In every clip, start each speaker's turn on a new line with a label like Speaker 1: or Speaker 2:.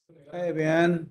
Speaker 1: 哎，平安。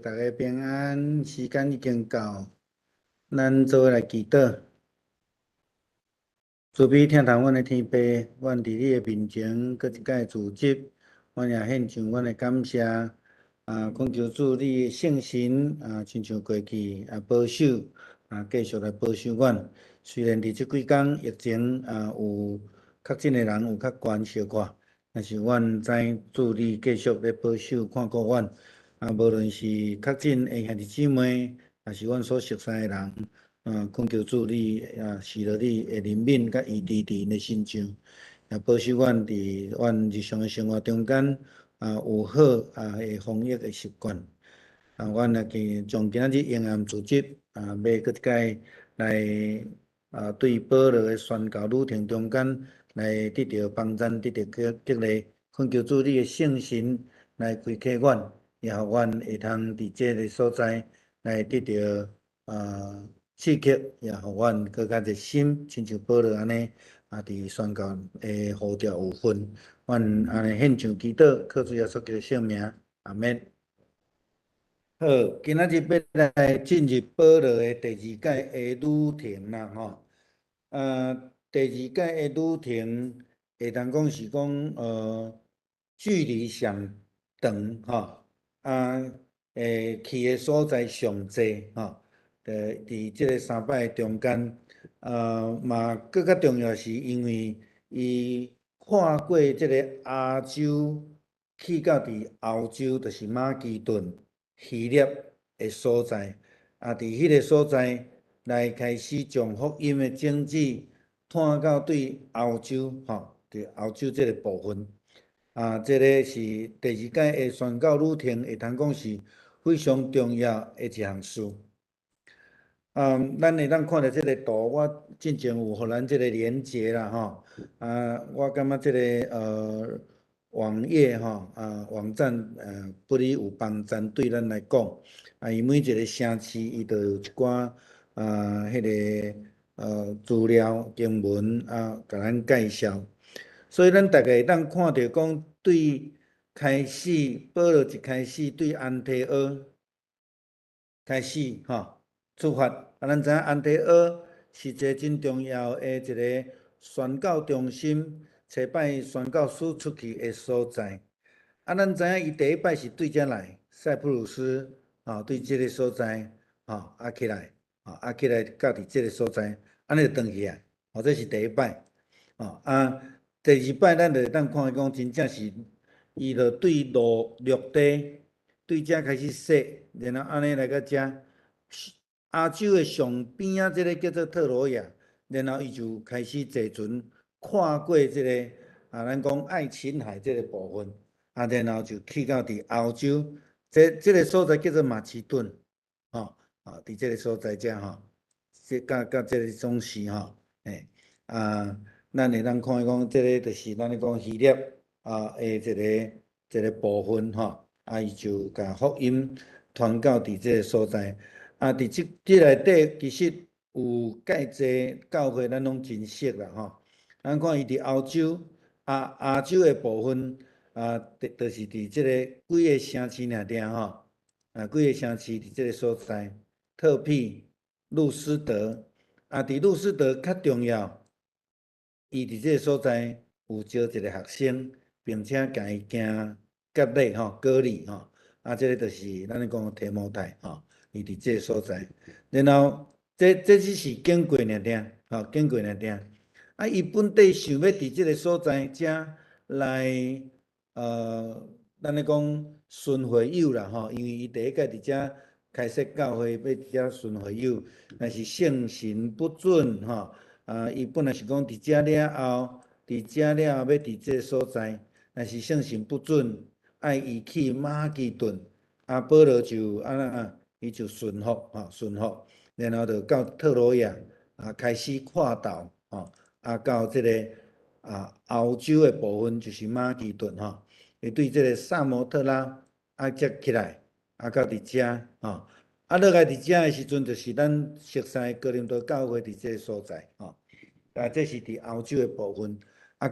Speaker 1: 大家平安，时间已经到，咱做伙来祈祷。慈悲听从阮的天父，阮伫你的面前，搁一摆自责，阮也献上阮的感谢。恳求主你的圣神亲像过去保守继续来保守阮。虽然伫即几工疫情有确诊的人有较悬小可，但是阮知主你继续咧保守看顾阮。无论是确诊的兄弟姊妹，还是阮所熟悉的人。恳求主你赐落你的怜悯甲医治伫因的身上，也保守阮伫阮日常的生活中间有好的防疫的习惯。阮也将今仔日应验组织要搁一摆来对保罗的宣教旅程中间来得到帮助，得到激励。恳求主你的圣神来开启阮，也互阮会通伫这个所在来得到刺激，也互阮更较热心，亲像保罗安尼伫宣教的呼召有份。阮安尼献上祈祷，靠主耶稣基督的圣名，阿免。好，今仔日要来进入保罗的第二届的旅程啦，吼。第二届的旅程会当讲是讲距离上长，吼。去的所在上济，吼。伫即个三摆中间，嘛更较重要是因为伊跨过即个亚洲，去到伫欧洲，就是马其顿。希腊的所在，伫迄个所在来开始将福音的种子传到对欧洲，吼，对欧洲这个部分。这个是第二届的宣教旅程，会通讲是非常重要的一项事。咱会当看到即个图，我之前有互咱即个连接啦，吼。我感觉即个网页吼，网站不离有帮站对咱来讲，伊每一个城市伊都有一寡迄个资料经文甲咱介绍，所以咱大概会当看到讲，对开始保罗一开始对安提阿开始吼出发。咱知影安提阿是一个真重要的一个宣教中心，找摆宣教师出去的所在。咱知影伊第一摆是对遮来塞浦路斯对即个所在起来起来到伫即个所在，安尼就转去啊。这是第一摆第二摆咱就会当看讲，真正是伊就对陆地对遮开始说，然后安尼来到遮亚洲的上边即个叫做特罗亚，然后伊就开始坐船跨过即个咱讲爱琴海即个部分。然后就去到伫欧洲，这个所在叫做马其顿，吼，伫这个所在遮吼，甲这个总市吼，咱会当看讲，这个就是咱咧讲希腊的一个部分吼，伊就甲福音传到伫这个所在，伫这内底其实有介济教会，咱拢真熟啦吼。咱看伊伫欧洲，亚洲的部分，就是伫即个几个城市尔定吼，几个城市伫即个所在，特庇、路斯德，伫路斯德较重要。伊伫即个所在有招一个学生，并且甲伊行隔礼吼，隔离吼，即个就是咱咧讲提摩太吼，伊伫即个所在。然后这只是经过尔定，经过尔定。伊本地想要伫即个所在遮来，咱咧讲顺会友啦吼，因为伊第一届伫遮开设教会，要伫遮顺会友，但是圣神不准吼。伊本来是讲伫遮了后，要伫这所在，但是圣神不准，爱伊去马其顿，保罗就伊就顺服，顺服，然后就到特罗亚，开始跨岛，到这个欧洲的部分就是马其顿，伊对这个萨摩特拉接起来，到伫遮，落来伫遮的时阵，就是咱熟悉哥林多教会伫这个所在，这是伫欧洲的部分。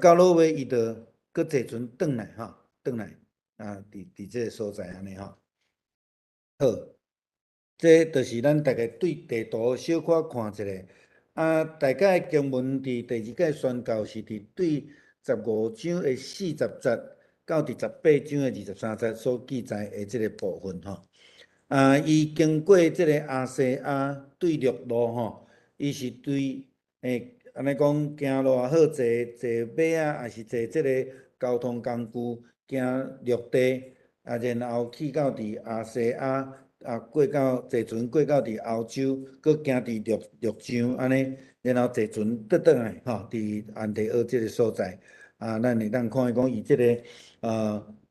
Speaker 1: 到落尾伊就搁坐船转来，转来，伫这个所在安尼吼。好，这就是咱大概对地图小可看一下。大概经文伫第二届宣告是伫对15章的40节到第18章的23节所记载的这个部分吼。伊经过这个亚细亚对陆路吼，伊是对安尼讲行路也好，坐马还是坐这个交通工具行陆地，然后去到伫亚细亚，过到坐船过到伫欧洲，搁行伫陆上安尼，然后坐船倒来吼，伫安提阿这个所在，咱会当看讲伊这个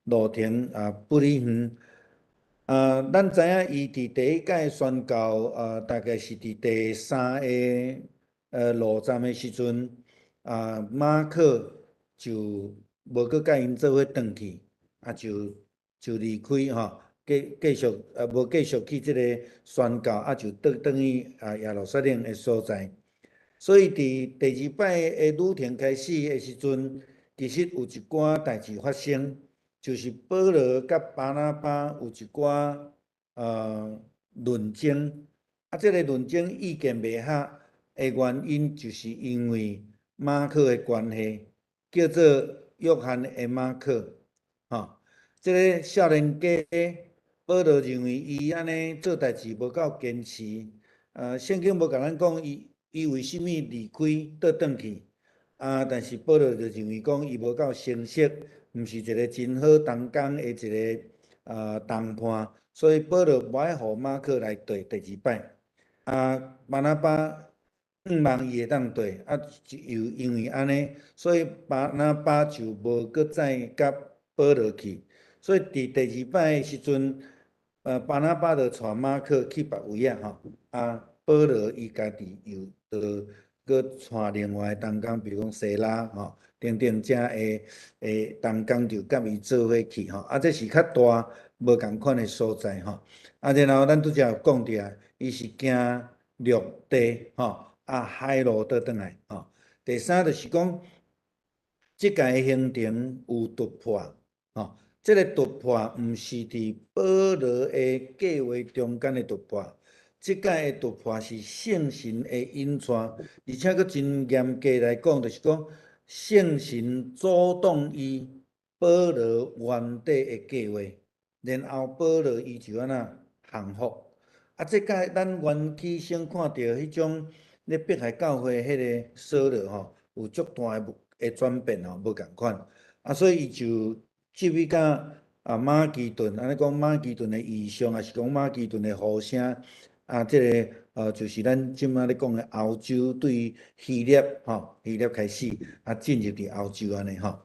Speaker 1: 路程不离远。咱知影伊伫第一届宣告，大概是伫第3个路站的时阵，马可就无搁甲因做伙转去，就离开吼，继续无继续去即个宣告，就转去耶路撒冷的所在。所以伫第二摆的旅程开始的时阵，其实有一寡代志发生。就是保罗甲巴拿巴有一寡论争，这个论争意见袂合的原因，就是因为马可的关系，叫做约翰的马可，这个少年家保罗认为伊安尼做代志无够坚持，圣经无甲咱讲伊为虾米离开倒转去，但是保罗就认为讲伊无够诚实。毋是一个真好同工的一个同伴，所以保罗无爱互马可来对第二摆。巴拿巴望伊会当对，又因为安尼，所以巴拿巴就无搁再甲保罗去。所以伫第二摆的时阵，巴拿巴就带马可去别位吼，保罗伊家己又就搁带另外同工，比如讲西拉吼。等等，遮的同工就甲伊做伙去吼，这是较大无共款的所在吼。然后咱拄则有讲着啊，伊是行陆地吼，海路倒转来吼。第三就是讲，即届的行程有突破吼，这个突破毋是伫保罗的计划中间的突破，即届的突破是圣神的引带，而且佫真严格来讲，就是讲。圣神主动伊保罗原底的计划，然后保罗伊就安那降服。即届咱原起先看到迄种咧迫害教会迄个扫罗吼，有足大的转变吼，无共款。所以伊就入去到马其顿，安尼讲马其顿的异象，也是讲马其顿的呼声。这个就是咱即摆咧讲的欧洲对希腊吼，希腊开始进入伫欧洲安尼吼。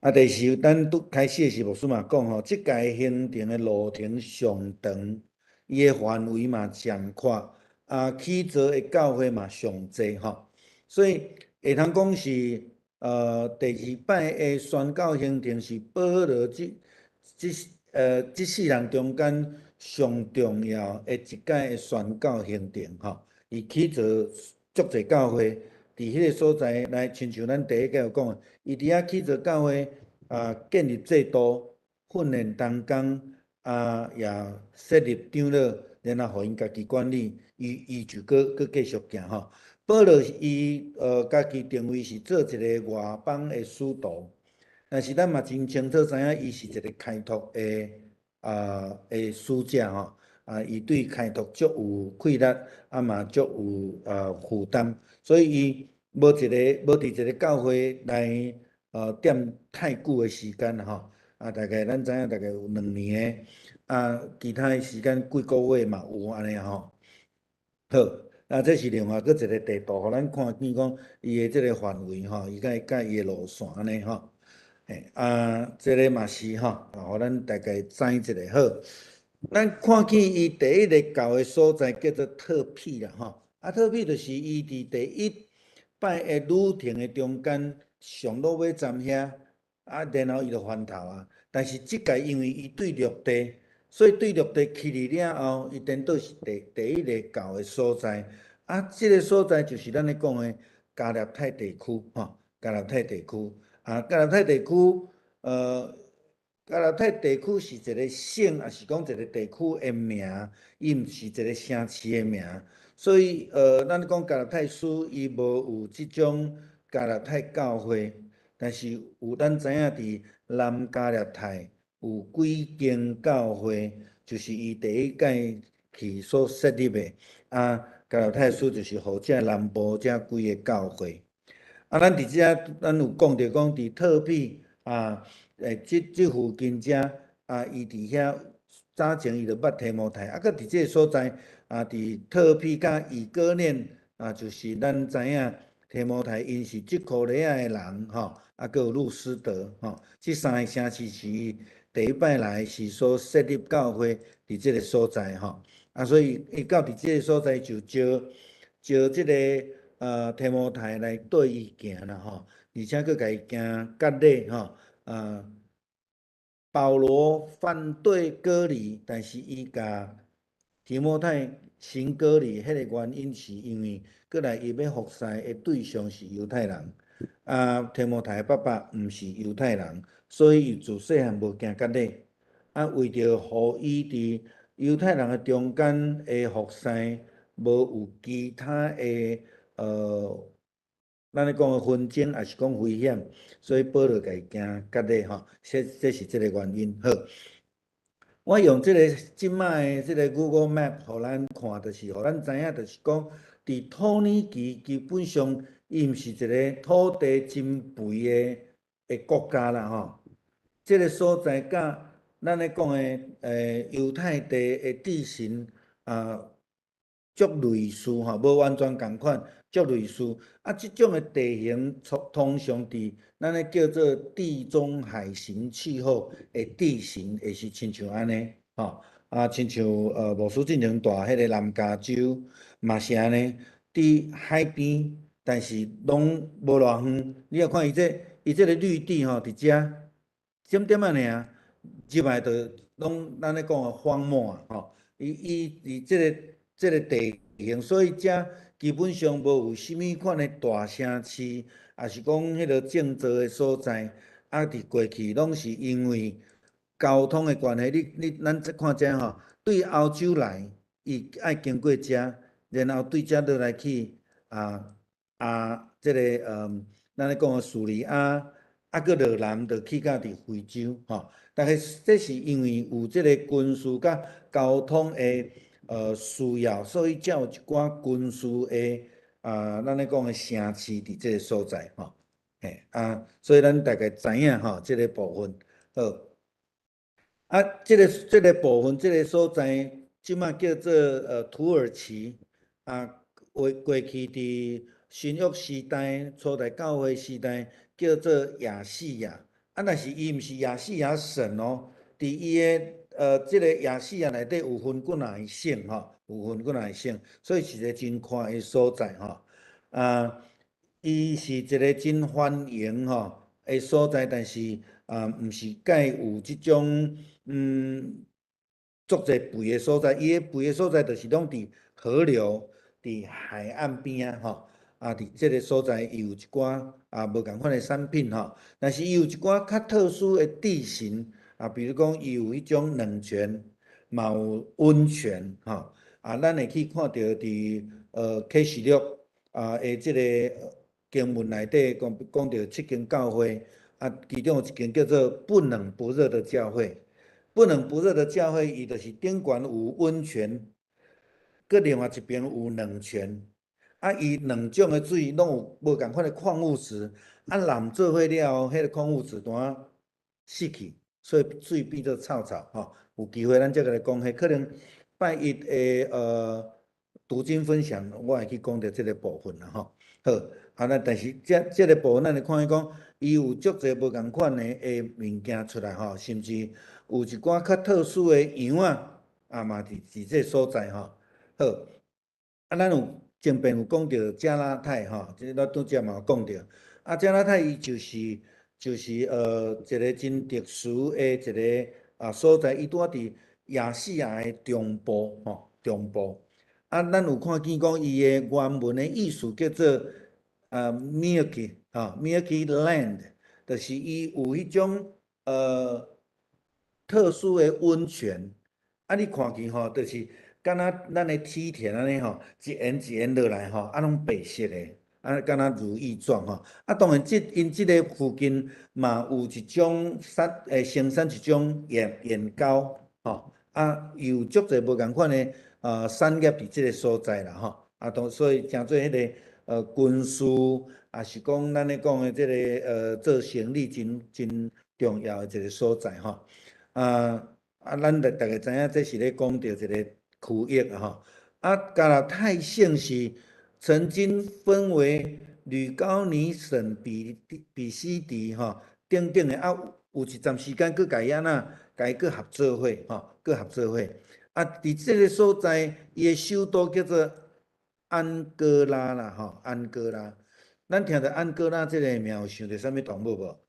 Speaker 1: 第四，咱拄开始的时牧师嘛讲吼，即届行程的路程上长，伊的范围嘛上阔，起座的教会嘛上济吼，所以会通讲是第二摆的宣教行程是保罗即世人中间上重要的一届的宣教行程吼，伊起座足济教会。伫迄个所在来，亲像咱第一届有讲的，伊伫遐起做教会建立制度、训练同工也设立长老，然后互因家己管理，伊就搁继续行吼。保罗伊家己定位是做一个外邦的使徒，但是咱嘛真清楚知影，伊是一个开拓的使者吼。伊对开拓足有气力，嘛足有负担，所以伊无伫一个教会来踮太久的时间吼。大概咱知影，大概有2年的，其他的时间几个月嘛有安尼吼。好，这是另外搁一个地图，互咱看见讲伊的即个范围吼，伊甲伊的路线安尼吼。这个嘛是吼，互咱大概知一下好。咱看见伊第一个到的所在叫做特庇啦吼，特庇就是伊伫第一摆的旅程的中间上落尾站遐，然后伊就翻头啊。但是即届因为伊对陆地，所以对陆地去了后，伊颠倒是第一个到的所在。即个所在就是咱咧讲的加勒泰地区吼，加勒泰地区。加勒泰地区，加勒泰地区是一个省，也是讲一个地区的名，伊毋是一个城市的名。所以，咱讲加勒泰书，伊无有即种加勒泰教会，但是有咱知影伫南加勒泰有几间教会，就是伊第一届去所设立的。加勒泰书就是互遮南部遮几个教会。咱伫遮，咱有讲着讲伫特庇即附近遮伊伫遐早前伊就捌提摩太，搁伫即个所在伫特庇甲以哥念就是咱知影提摩太因是即科利亚的人吼，搁有路斯德吼，即3个城市是伊第一摆来是所设立教会伫即个所在吼。所以伊到伫即个所在就招即个提摩太来对伊行啦吼，而且佫甲伊行割礼吼。保罗反对割礼，但是伊甲提摩太行割礼，迄个原因是因为过来伊要服侍的对象是犹太人，提摩太爸爸毋是犹太人，所以伊自细汉无行割礼，为着互伊伫犹太人的中间的服侍，无有其他的咱咧讲的纷争，也是讲危险，所以保罗家己行割礼吼，这是这个原因。好，我用即个即摆的即个 Google Map， 互咱看，就是互咱知影，就是讲伫土耳其基本上伊毋是一个土地真肥的国家啦吼。即个所在甲咱咧讲的犹太地的地形足类似吼，无完全共款，足类似。即种的地形通常伫咱咧叫做地中海型气候的地形，会是亲像安尼吼。亲像牧师进前住迄个南加州嘛是安尼，伫海边，但是拢无偌远。你要看伊即个绿地吼，伫遮点点仔尔，入来就拢咱咧讲的荒漠吼。伊即个地形，所以遮基本上无有啥物款的大城市，也是讲迄个建造的所在。伫过去拢是因为交通的关系，咱看遮吼，对欧洲来，伊爱经过遮，然后对遮落来去即个咱咧讲的叙利亚，搁落南就去到伫非洲吼。大概这是因为有即个军事甲交通的需要，所以才有一寡军事的咱咧讲的城市伫即个所在吼。所以咱大概知影吼，即个部分好。即个部分，即个所在，即马叫做土耳其。过去伫新约时代、初代教会时代叫做亚细亚。啊，若是伊毋是亚细亚省哦，伫伊的即个亚细亚内底有分几若个省吼，有分几若个省，所以是一个真宽的所在吼。啊，伊是一个真欢迎吼的所在，但是毋是介有即种足侪肥的所在，伊的肥的所在就是拢伫河流、伫海岸边啊吼。伫即个所在，伊有一寡无共款的产品吼，但是伊有一寡较特殊的地形比如讲伊有迄种冷泉，嘛有温泉吼，咱会去看到伫启示录的即个经文内底讲到7间教会，其中有一间叫做不冷不热的教会。不冷不热的教会，伊就是顶悬有温泉，搁另外一边有冷泉。伊两种的水拢有无共款的矿物质，淋做伙了后，迄个矿物质单死去，所以水变做臭臭吼。有机会咱再来讲，迄可能拜一的读经分享，我会去讲到即个部分啦吼。好，但是即个部分，咱来看伊讲，伊有足侪无共款的物件出来吼，甚至有一寡较特殊的样嘛伫即个所在吼。好，咱有前边有讲到加拉太吼，即咱拄则嘛有讲到，加拉太伊就是一个真特殊的一个所在，伊拄伫亚细亚的中部吼，中部。咱有看见讲伊的原文的意思叫做Milky Milky Land，就是伊有迄种特殊的温泉。你看见吼，就是敢若咱的梯田安尼吼，一沿一沿落来吼，拢白色的，敢若如意状吼。当然因即个附近嘛有一种生产一种岩膏吼，有足侪无共款的产业伫即个所在啦吼。所以诚做迄个军事，是讲咱咧讲的即个做生意真重要的一个所在吼。咱大家知影，这是咧讲到一个区域吼。加拉太省是曾经分为吕高尼省、比西迪吼等等的，有一段时间，佮甲伊安那，甲伊合作伙吼，佮合作伙。伫即个所在，伊的首都叫做安哥拉啦吼，安哥拉。咱听到安哥拉这个名，有想到啥物动物无？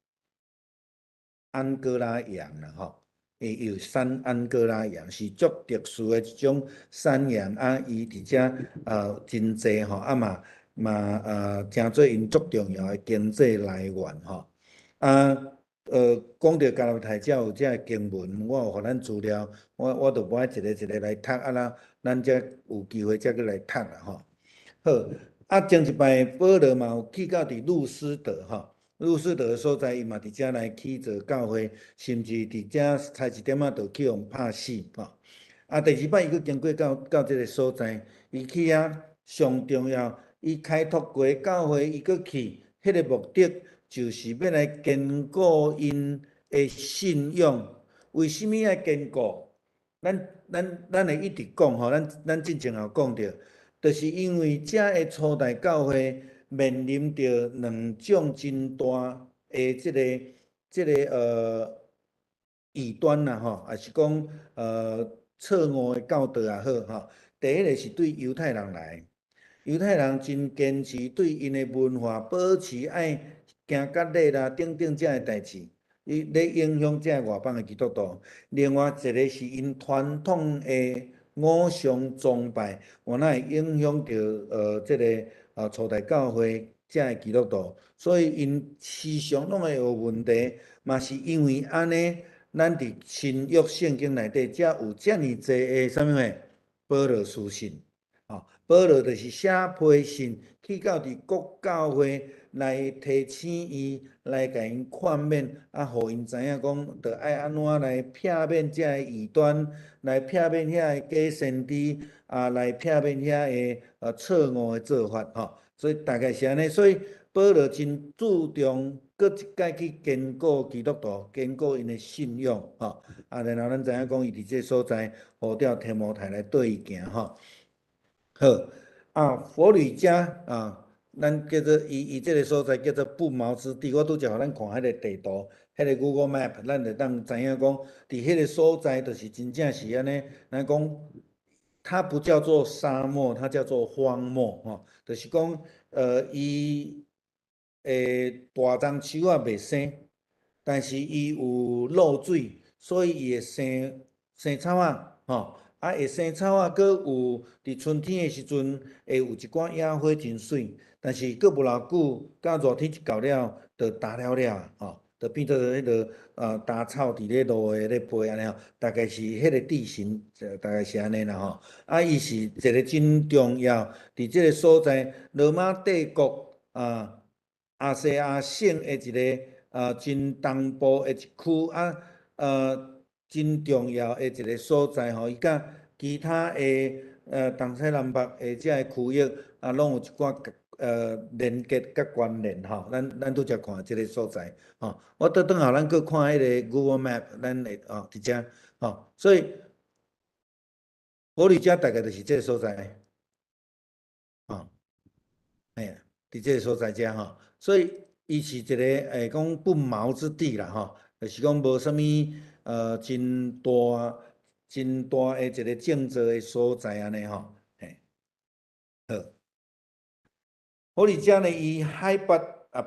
Speaker 1: 安哥拉羊啦吼。有山安哥拉羊是足特殊的一种山羊伊伫遮真济吼，嘛诚做因足重要的经济来源吼。讲到加拉太遮有遮经文，我有互咱资料，我就买一个一个来读咱则有机会则去来读啦吼。好，前一摆保罗嘛有去到伫路斯德吼。路斯德的所在，伊嘛伫遮来起造教会，甚至伫遮差一点就去互拍死吼。第二摆伊佫经过到即个所在，伊去上重要，伊开拓过教会，伊佫去，迄个目的就是要来坚固因的信仰。为什么要坚固？咱会一直讲吼，咱之前有讲到，就是因为遮的初代教会面临着两种真大的即个异端啦吼，也是讲错误的教导也好吼。第一个是对犹太人来，犹太人真坚持对因的文化保持爱行割礼啦，等等遮个代志。伊咧影响遮外邦的基督徒。另外一个是因传统的偶像崇拜，哪会影响到即个初代教会遮的基督徒，所以因时常拢会有问题，嘛是因为安尼，咱伫新约圣经内底才有遮尔济的啥物货保罗书信。保罗就是写批信去到伫各教会来提醒伊，来甲因劝勉，互因知影讲，着爱安怎来避免遮个异端，来避免遐个假先知，来避免遐个错误的做法吼。所以大概是安尼，所以保罗真注重搁一届去坚固基督徒，坚固因的信仰吼。然后咱知影讲，伊伫这所在，呼调提摩太来对伊行吼。好，佛吕家咱叫做伊这个所在叫做不毛之地。我拄则互咱看迄个地图，迄个 Google Map， 咱就当知影讲，伫迄个所在就是真正是安尼。咱讲，它不叫做沙漠，它叫做荒漠吼，就是讲，伊大丛树啊袂生，但是伊有露水，所以伊会生草仔吼。会生草啊，佮有伫春天的时阵会有一寡野花真水，但是佮无偌久，到热天一到了，就干了吼，就变做迄个干草伫咧路的咧飞安尼吼，大概是迄个地形，大概是安尼啦吼。伊是一个真重要，伫即个所在，罗马帝国亚细亚省的一个真东部的一区真重要的一个所在吼，伊甲其他的东西南北的遮个区域拢有一寡连接甲关联吼。咱拄则看即个所在吼，我倒转后咱搁看迄个 Google Map， 咱会伫遮吼，所以普里遮大概就是即个所在吼，伫即个所在遮吼，所以伊是一个讲不毛之地啦吼，就是讲无啥物真大的一个建造的所在安尼吼，好。普里遮呢，伊海拔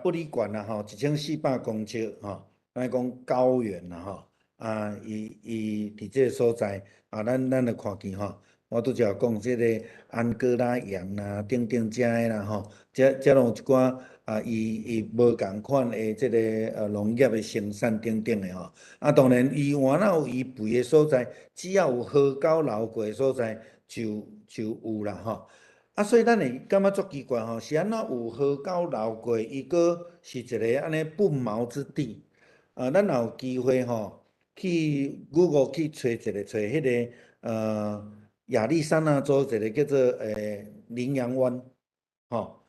Speaker 1: 不离悬啦吼，1400公尺吼，咱讲高原啦吼，伊伫即个所在咱就看见吼，我拄则有讲即个安哥拉羊啦，等等遮个啦吼，遮拢有一寡伊无共款的即个农业的生产等等的吼。当然伊换哪有伊肥的所在，只要有河沟流过的所在就有啦吼。所以咱会感觉足奇怪吼，是安怎有河沟流过，伊阁是一个安尼不毛之地？咱若有机会吼，去 Google 去找一个，找迄个亚利桑那州一个叫做羚羊湾吼，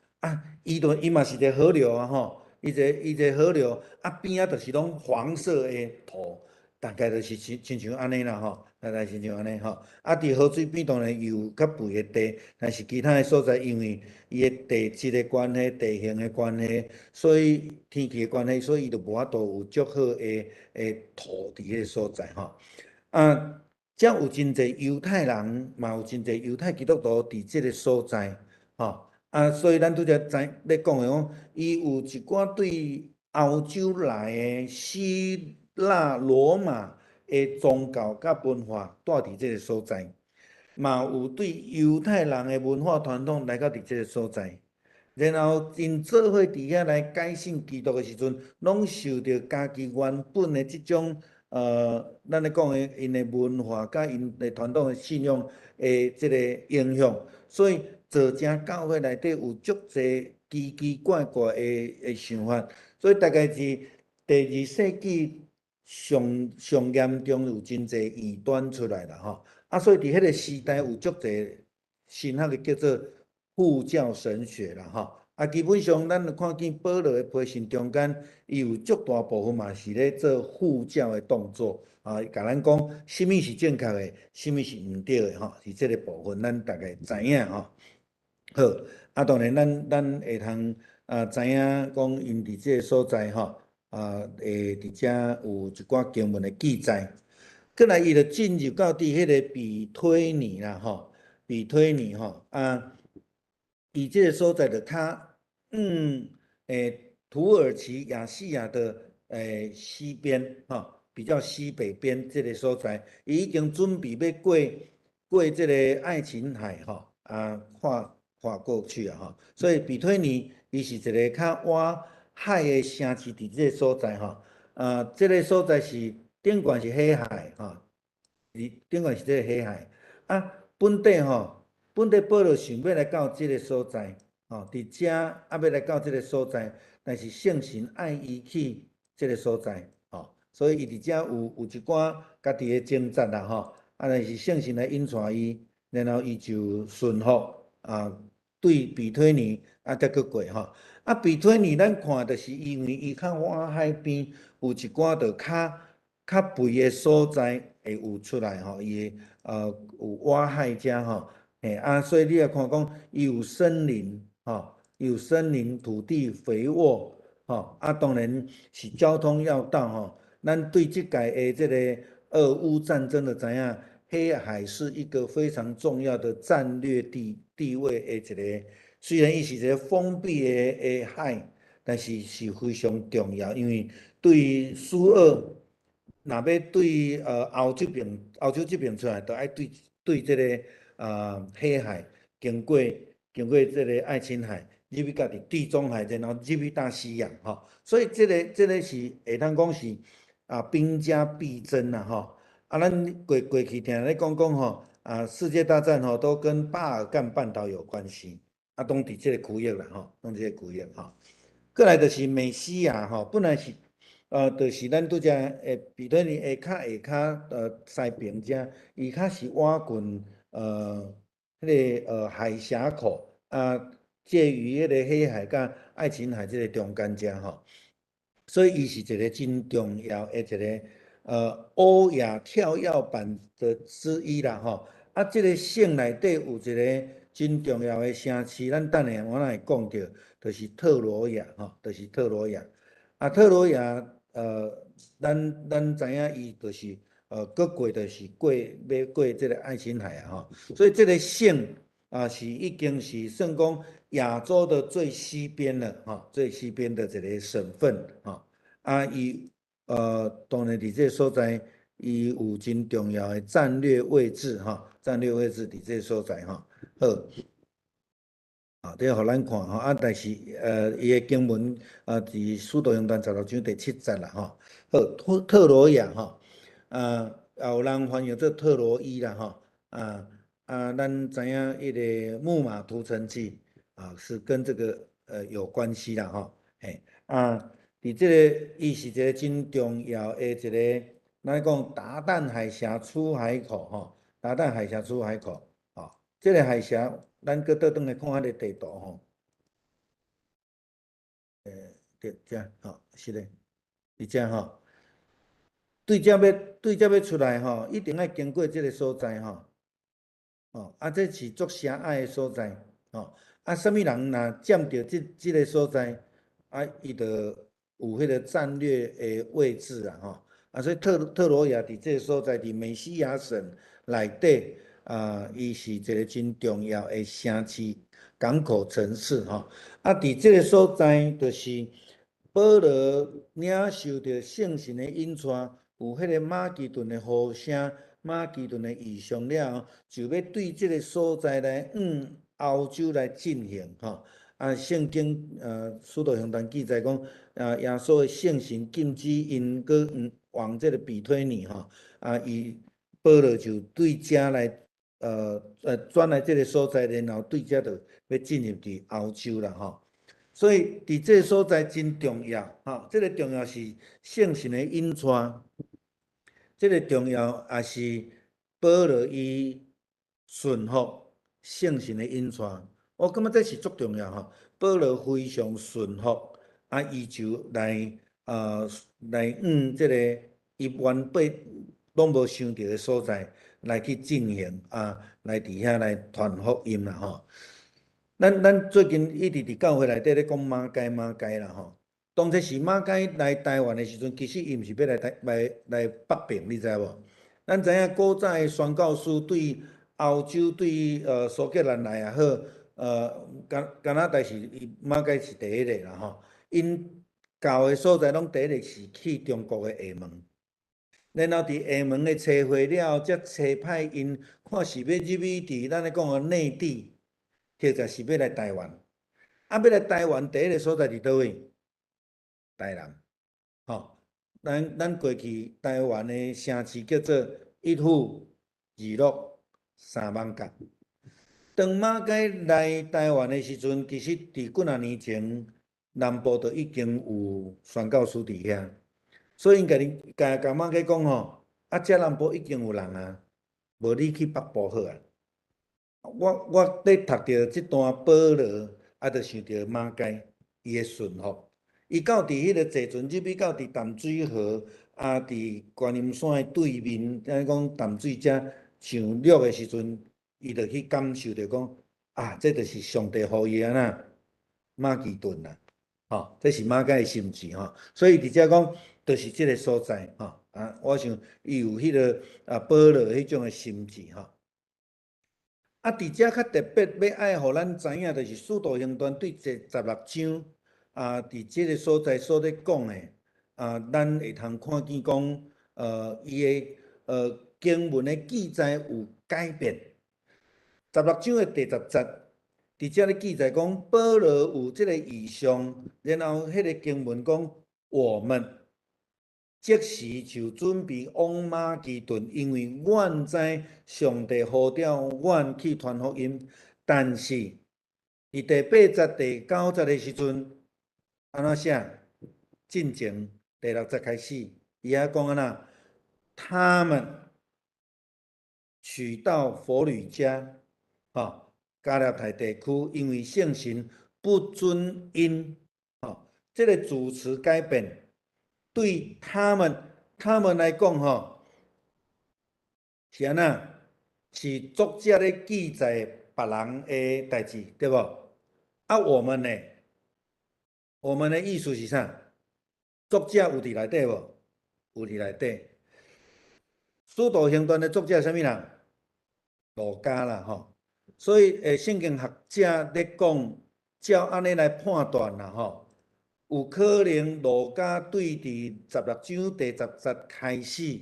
Speaker 1: 伊嘛是一个河流吼，伊一个河流边就是拢黄色的土，大概就是亲像安尼啦吼。大概亲像安尼吼，伫河水边当然有较肥的地，但是其他的所在因为伊的地质的关系、地形的关系，所以天气的关系，所以伊就无法度有足好的土伫迄个所在吼。遮有真侪犹太人，嘛有真侪犹太基督徒伫即个所在吼。所以咱拄则咧讲的讲，伊有一寡对欧洲来的希腊、罗马的宗教甲文化带伫即个所在，嘛有对犹太人的文化传统来到伫即个所在，然后因做伙伫遐来改信基督的时阵，拢受到家己原本的即种咱咧讲的因的文化甲因的传统的信仰的即个影响，所以造成教会内底有足侪奇奇怪怪的想法，所以大概是第2世纪。上严重有真侪异端出来啦吼，所以伫迄个时代有足侪新学的叫做护教神学啦吼，基本上咱就看见保罗的批信中间，伊有足大部分嘛是咧做护教的动作甲咱讲什么是正确的，什么是毋对的吼，是即个部分咱大概知影吼。好，当然咱会通知影讲因伫即个所在吼。会伫遮有一寡经文的记载，过来伊就进入到伫迄个比推尼啦吼，比推尼吼伊即个所在就较土耳其亚细亚的西边吼，比较西北边即个所在，伊已经准备要过即个爱琴海吼跨过去啊吼，所以比推尼伊是一个较晏海的城市，伫即个所在吼，即个所在是顶悬是黑海吼，顶悬是即个黑海本地保罗想要来到即个所在吼，伫遮要来到即个所在，但是圣神爱伊去即个所在吼，所以伊伫遮有一寡家己的挣扎啦吼，但是圣神来引带伊，然后伊就顺服对比推尼才搁过吼。比推尼咱看就是因为伊较晏海边，有一寡就较肥的所在会有出来吼，伊有晏海遮吼，所以你来看讲伊有森林吼，有森林、土地肥沃，当然是交通要道，咱对这届的这个俄乌战争的知影，黑海是一个非常重要的战略地位的一个，虽然伊是一个封闭的海，但是是非常重要，因为对苏俄若要对欧洲这边出来，都爱对这个黑海经过这个爱琴海，入去家己地中海，然后入去大西洋，所以这个是会当讲是兵家必争啦，咱过去听咧讲世界大战都跟巴尔干半岛有关系，拢伫这个区域啦，拢这个区域过来就是美西亚本来是就是咱拄只比对你下西边遮，伊较是挖近迄个海峡口介于迄个黑海甲爱琴海这个中间遮所以伊是一个真重要的一个欧亚跳跃板的之一啦这个省内底有一个真重要的城市，咱等下我会讲到，就是特罗亚就是特罗亚特罗亚咱知影伊就是过就是要过这个爱琴海所以这个省是已经是算讲亚洲的最西边了最西边的一个省份伊当然伫这个所在，伊有真重要的战略位置战略位置伫这个所在好。这个互咱看但是伊的经文伫使徒行传16章第7节啦好，特罗亚也有人翻译做特罗伊啦咱知影迄个木马屠城记是跟这个有关系啦嘿伫这个伊是一个真重要的一个，咱讲达旦海峡出海口达旦海峡出海口这个海峡。咱搁倒转来看迄个地图对遮是嘞，伫遮对遮要出来一定要经过这个所在这是足狭隘的所在什么人若占着这个所在伊就有迄个战略的位置所以特罗亚伫这个所在，伫美西亚省内底伊是一个真重要的城市。港口城市伫这个所在，就是保罗领受着圣神的引带，有迄个马其顿的呼声、马其顿的异象了后，就要对这个所在来欧洲来进行圣经使徒行传记载讲耶稣的圣神禁止因搁往这个比推尼伊保罗就对遮来转来这个所在，然后对遮就要进入伫欧洲啦所以伫这个所在真重要这个重要是圣神的引带，这个重要也是保罗伊顺服圣神的引带。我感觉这是足重要保罗非常顺服伊就来这个伊原本拢无想到的所在来去进行来伫遐来传福音啦咱最近一直伫教会内底咧讲马街啦当初是马街来台湾的时阵，其实伊毋是要来北平，你知无？咱知影古早的宣教师对欧洲对苏格兰来也好加拿大是马街是第一个啦因教的所在拢第一个是去中国的厦门。然后伫厦门咧找回了后，才找派因看是要入去伫咱咧讲的内地，或者是要来台湾。要来台湾第一个所在伫倒位？台南，咱过去台湾的城市叫做一府二鹿三艋甲。当马街来台湾的时阵，其实伫几啊年前，南部就已经有宣教师伫遐。所以因甲马街讲遮南部已经有人无你去北部好我咧读着这段保罗就想着马街伊的顺服，伊到伫迄个坐船入去到伫淡水河伫观音山的对面，咱讲淡水遮上陆的时阵，伊就去感受着讲这就是上帝予伊马其顿啦，吼，这是马甲的心志吼，所以伫遮讲，就是即个所在吼，我想伊有迄个保罗迄种的心志吼。伫遮较特别要爱互咱知影，就是使徒行传对16章伫即个所在所咧讲的咱会通看见讲，伊的经文的记载有改变。16章的第10节，伫遮咧记载讲，保罗有即个异象，然后迄个经文讲，我们即时就准备往马其顿，因为阮知上帝呼召阮去传福音。但是伫第8节、第9节的时阵，安怎写？进前第6节开始，伊遐讲安那？他们取到佛吕家，加勒泰地区，因为圣神不准因，这个主词改变。对他们来讲，是安那？是作者咧记载别人的代志，对不？我们呢？我们的意思是啥？作者有伫内底无？有伫内底。使徒行传的作者是啥物人？路加啦，吼。所以，圣经学者咧讲，照安尼来判断啦，吼。有可能路加对伫16章第10节开始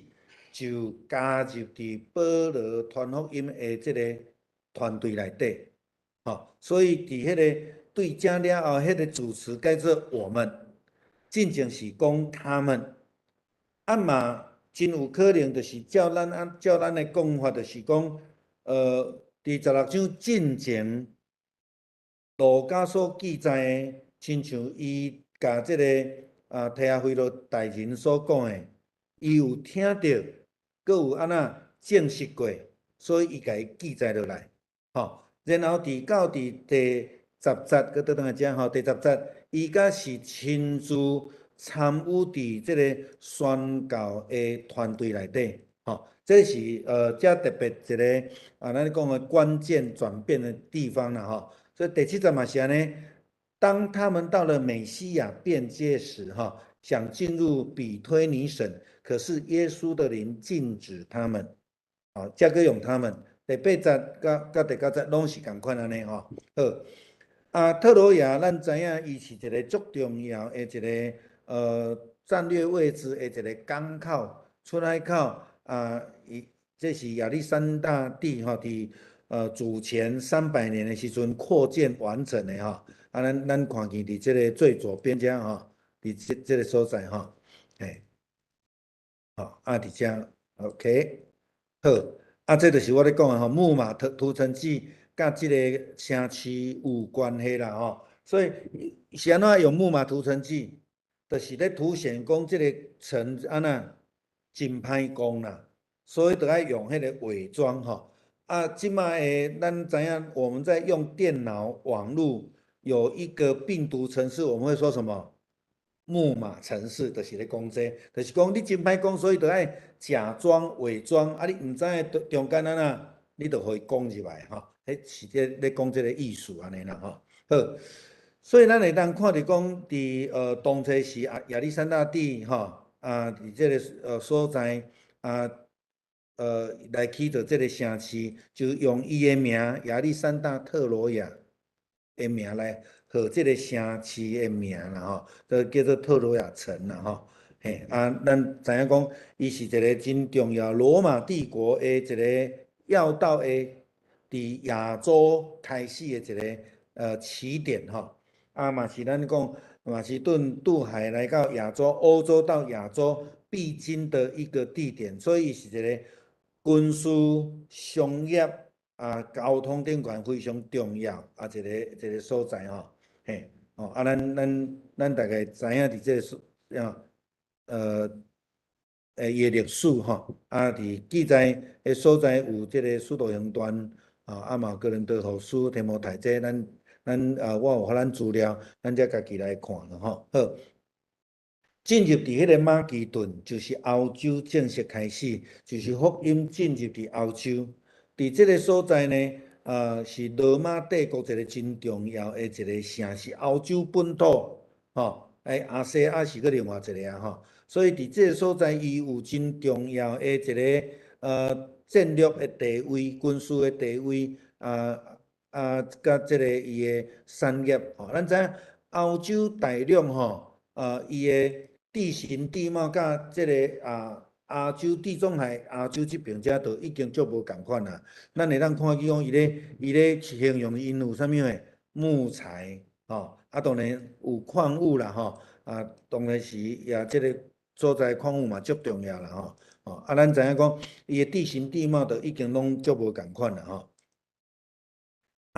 Speaker 1: 就加入伫保罗传福音的即个团队内底，所以伫迄个对正了后，迄个主词改做我们，真正是讲他们，嘛真有可能就是照咱的讲法，就是讲，伫16章进前，路加所记载的，亲像伊。甲即个提阿非罗大人所讲的，伊有听到，阁有安那证实过，所以伊甲伊记载落来，然后到第10节，阁倒转来遮第10节，伊甲是亲自参与伫即个宣教的团队内底，这是遮特别一个咱讲的关键转变的地方啦，所以第7节嘛是安尼。当他们到了美西亚边界时，想进入比推尼省，可是耶稣的灵禁止他们。加个用他们。第8节甲第9节拢是共款安尼好，特罗亚咱知影，伊是一个足重要的一个战略位置的一个港口、出海口这是亚历山大帝伫主前300年的时阵扩建完成的咱看见伫这个最左边遮伫这个所在伫遮 OK 好这就是我咧讲的木马屠城记甲这个城市有关系啦所以是安怎用木马屠城记，就是咧凸显讲这个城安那真歹讲啦，所以就要用迄个伪装即卖咱知影我们在用电脑网络。有一个病毒程式，我们会说什么？木马程式，就是咧讲这，就是讲你真歹讲，所以就爱假装伪装你唔知中间安那，你就可以讲入来迄是咧讲这个意思安尼啦好，所以咱会当看着讲，伫当初是亚历山大帝伫这个所在来起着这个城市，就用伊的名亚历山大特罗亚。的名来和这个城市的名啦都叫做特罗亚城啦咱知影讲，伊是一个真重要罗马帝国的一个要道的，伫亚洲开始的一个起点嘛是咱讲马其顿渡海来到亚洲，欧洲到亚洲必经的一个地点，所以是一个军事商业。交通顶管非常重要一个所在咱大概知影伫这个伊历史伫记载的所在有这个使徒行传嘛哥林多后书、提摩太这咱我有互咱资料，咱才家己来看好。进入伫迄个马其顿，就是欧洲正式开始，就是福音进入伫欧洲。伫这个所在呢，是罗马帝国一个真重要的一个城市，欧洲本土亚细亚是个另外一个啊所以伫这个所在，伊有真重要的一个战略的地位、军事的地位甲这个伊的产业咱知影欧洲大陆伊的地形地貌甲这个亚洲地中海、亚洲这边遮都已经足无共款啦。咱会当看见讲，伊咧形容因有啥物诶木材当然有矿物啦当然是也即个所在矿物嘛足重要啦咱知影讲伊诶地形地貌都已经拢足无共款啦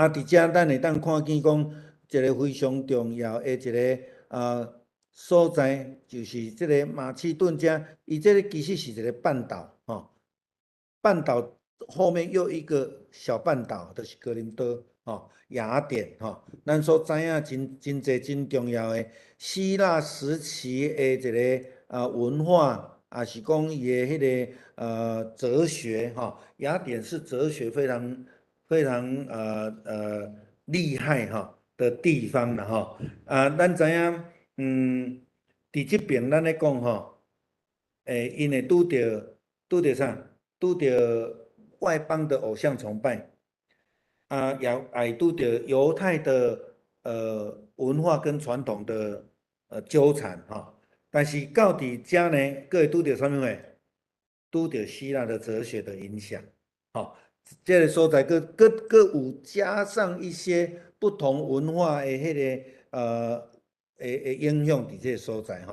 Speaker 1: 伫遮咱会当看见讲一个非常重要的一个所在，就是即个马其顿遮，伊即个其实是一个半岛半岛后面又一个小半岛，就是哥林多雅典咱所知影真侪真重要的希腊时期的一个文化，也是讲伊的迄个哲学雅典是哲学非常非常厉害的地方啦咱知影伫即边咱咧讲因会拄着啥？拄着外邦的偶像崇拜也拄着犹太的文化跟传统的纠缠但是到底遮呢，佫会拄着啥物诶？拄着希腊的哲学的影响这个所在佫有加上一些不同文化的迄个影响伫这个所在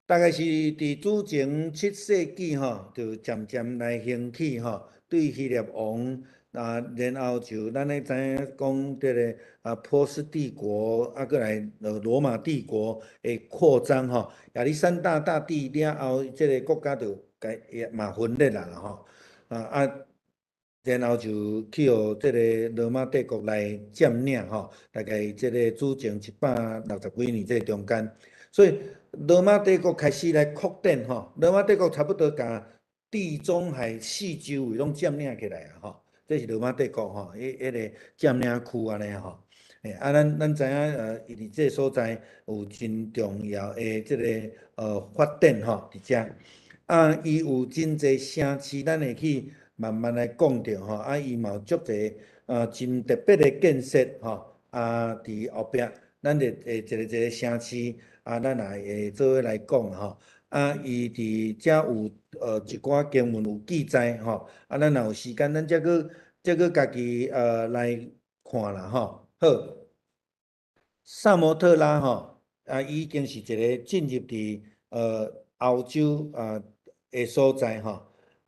Speaker 1: 大概是伫主前7世纪就渐渐来兴起对希腊王然后就咱咧知影讲这个波斯帝国过来罗马帝国的扩张亚历山大大帝了后，这个国家就也嘛分裂啦然后就去互这个罗马帝国来占领大概这个主前160几年这中间，所以罗马帝国开始来扩展罗马帝国差不多甲地中海四周围拢占领起来这是罗马帝国迄个占领区安尼咱知影伊伫这所在有真重要的这个发展伫遮伊有真侪城市，咱会去慢慢来讲着伊嘛有足侪真特别的建设伫后壁，咱一个城市咱也会做伙来讲伊伫遮有一寡经文有记载咱若有时间，咱则搁家己来看啦好，萨摩特拉已经是一个进入伫欧洲的所在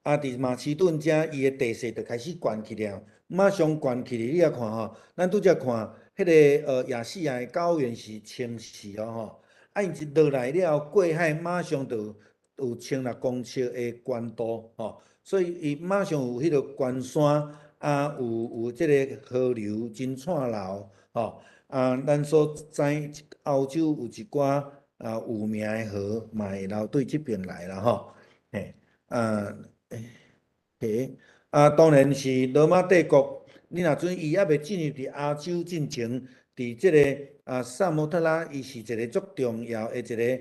Speaker 1: 伫马其顿遮，伊的地势就开始悬起了，马上悬起哩。你啊看咱拄则看迄个亚细亚的高原是青石伊一落来了后，过海马上就有16公尺的悬度所以伊马上有迄个悬山有即个河流真灿烂咱所知欧洲有一寡有名的河嘛会流对即边来啦嘿当然是罗马帝国。你若准伊还未进入伫亚洲进前，伫即个萨摩特拉，伊是一个足重要的一个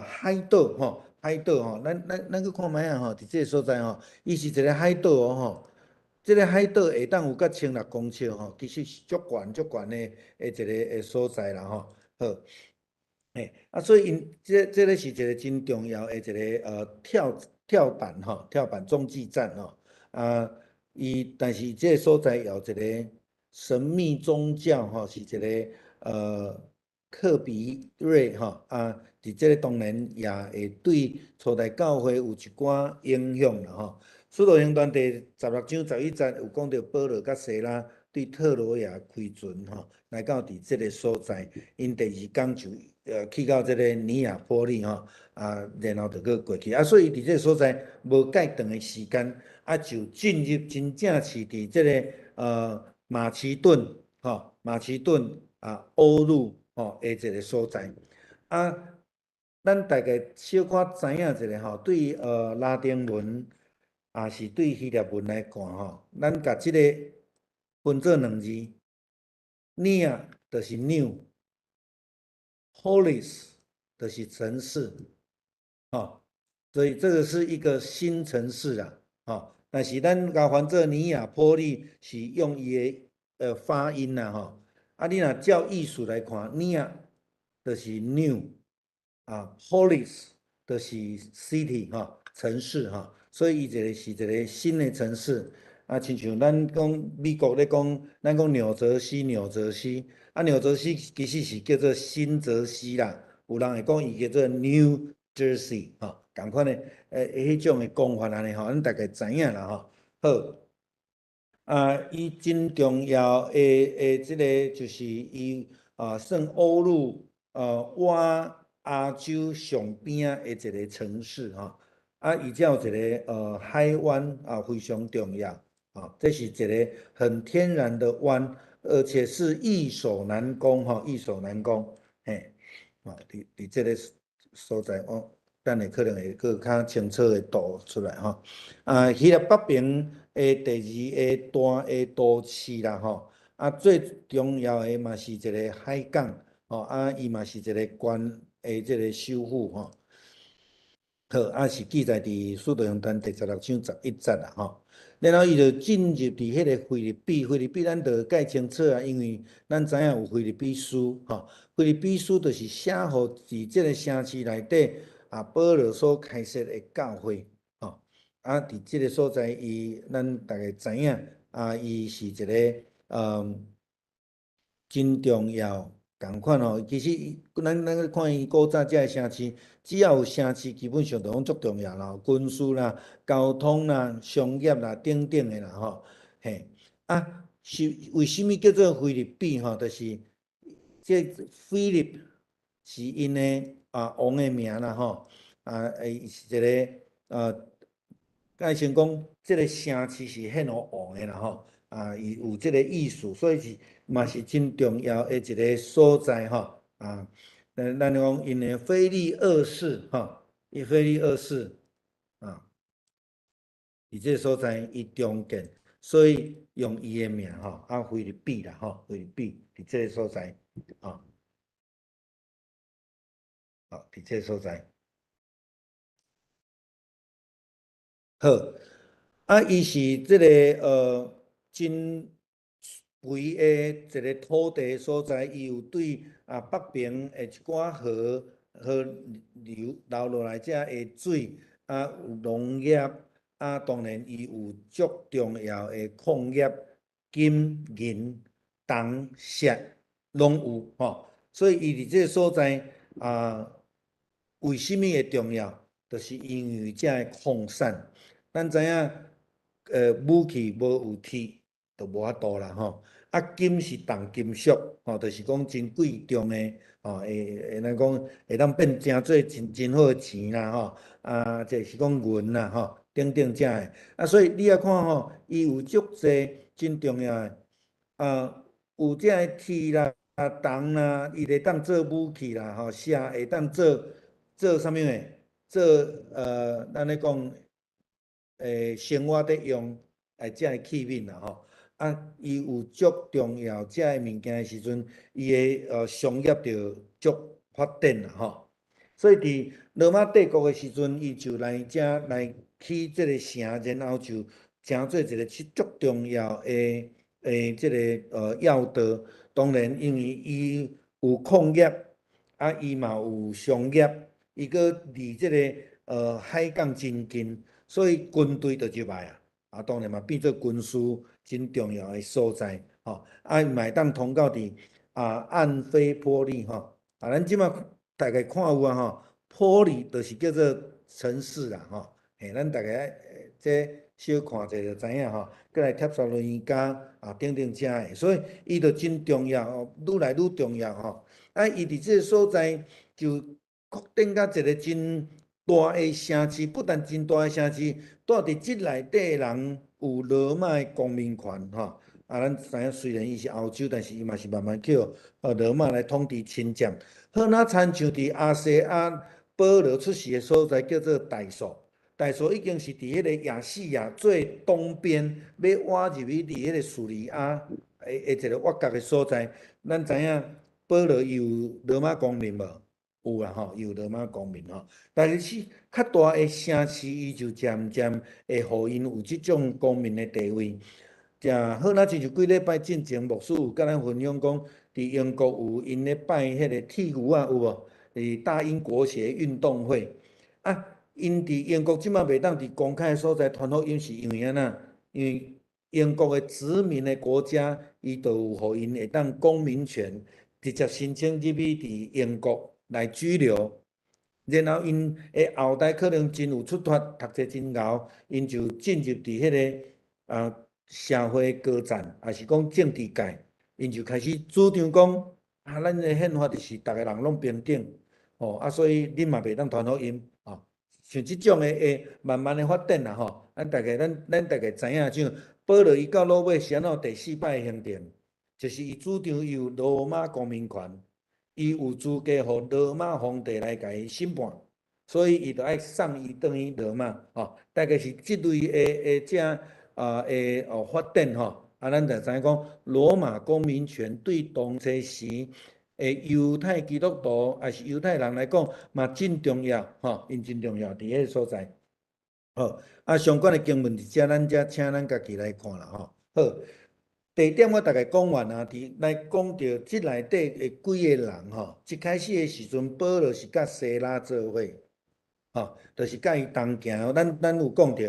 Speaker 1: 海岛海岛咱去看卖伫即个所在伊是一个海岛即个海岛下当有甲16公尺其实是足悬足悬的一个所在啦好。所以因这个是一个真重要的一个跳板中继站但是这个所在有一个神秘宗教是一个克比瑞伫这个当然也会对初代教会有一寡影响啦使徒行传第16章11节有讲到保罗甲西拉对特罗亚开船来到伫这个所在，因第2天就去到这个尼亚波利然后就去过去所以伫这个所在无介长的时间就进入真正是伫这个马其顿欧陆的一个所在咱大概小可知影一下对拉丁文是对希腊文来看吼，咱甲即个分做2字 ，near 就是 new，polis 就是城市，所以这个是一个新城市啦，但是咱甲翻做尼亚波利是用伊的发音啦，你若照意思来看，尼亚就是 new，polis 就是 city 城市所以伊是一个新的城市，亲像咱讲美国咧讲，咱讲纽泽西，纽泽西其实是叫做新泽西啦，有人会讲伊叫做 New Jersey 同款的迄种的讲法安尼咱大概知影啦好。伊真重要的即个就是伊算欧陆亚洲上边的一个城市伊才有一个海湾非常重要这是一个很天然的湾，而且是易守难攻易守难攻伫即个所在等下可能会搁较清楚的度出来希腊北边的第2个大的都市啦最重要的嘛是一个海港伊嘛是一个关的即个首府好是记载伫《使徒行传》第16章11节啦然后伊就进入伫迄个菲律宾，菲律宾咱就介清楚因为咱知影有菲律宾书菲律宾书就是写互伫即个城市内底保罗所开设的教会伫即个所在咱大概知影伊是一个真重要同款其实咱看伊古早遮个城市，只要有城市，基本上就拢足重要啦，军事啦、交通啦、商业啦等等的啦是为什么叫做菲律宾就是这菲律是因的王的名啦伊是一个咱先讲即个城市是献互王的啦伊有即个意思，所以嘛是真重要的一个所在咱讲因的腓力二世腓力二世伫即个所在伊重建，所以用伊的名菲律宾啦菲律宾伫即个所在伫即个所在好伊是即个真肥的一个土地所在，伊有对北边的一寡河流落来遮的水有农业当然伊有足重要的矿业，金银铜锡拢有所以伊伫即个所在为什么会重要？就是因为遮的矿产，咱知影武器无有铁，就无法度啦金是重金属就是讲真贵重的会咱讲会当变真做真好的钱啦就是讲银啦等等遮的所以你也看伊有足侪真重要的有遮的铁啦、铜啦，伊会当做武器啦石会当做啥物诶？做咱咧讲生活得用遮的器皿啦伊有足重要遮的物件的时阵，伊的商业就足发展啦所以伫罗马帝国的时阵，伊就来遮来起即个城，然后就成做一个足重要的即个要道。当然，因为伊有矿业伊嘛有商业，伊搁离即个海港真近，所以军队就入来当然嘛变做军事真重要的所在嘛会当通到伫安菲波利咱即马大概看有波利就是叫做城市啦咱大概这小看者就知影过来帖撒罗尼迦等等遮的，所以伊就真重要愈来愈重要伊伫即个所在就扩展到一个真大的城市，不但真大的城市，住伫即内底的人有罗马的公民权咱知影虽然伊是欧洲，但是伊嘛是慢慢叫罗马来统治侵占。好，那亲像伫亚细亚保罗出世的所在叫做大数，大所已经是伫迄个亚细亚最东边，要挖入去伫迄个叙利亚一个挖角的所在。咱知影保罗有罗马公民无？有啦吼，有罗马公民吼。但是较大的城市，伊就渐渐会互因有即种公民的地位。好，那亲像几礼拜进前，牧师有甲咱分享讲，伫英国有因咧拜迄个铁牛啊，有无？大英国协运动会啊，因伫英国即马袂当伫公开所在传福音，是因为安那？因为英国的殖民的国家，伊就有互因会当公民权，直接申请入去伫英国来居留。然后因的后代可能真有出发，读册真厚，因就进入伫迄个社会高层，也是讲政治界，因就开始主张讲咱的宪法就是逐个人拢平等，所以恁嘛袂当传福音，像即种的慢慢的发展啦，咱大家知影，像保罗伊到落尾是安怎第4摆行程，就是伊主张伊有罗马公民权。伊有资格互罗马皇帝来甲伊审判，所以伊就爱送伊转去罗马，大概是即类的发展咱就知影讲罗马公民权对当初时犹太基督徒还是犹太人来讲嘛真重要，因真重要伫迄个所在。好，相关的经文伫遮，咱请咱家己来看啦，好。第一点我大概讲完啊，来讲到即内底的几个人一开始的时阵，保罗是甲西拉做伙，就是甲伊同行。咱有讲到，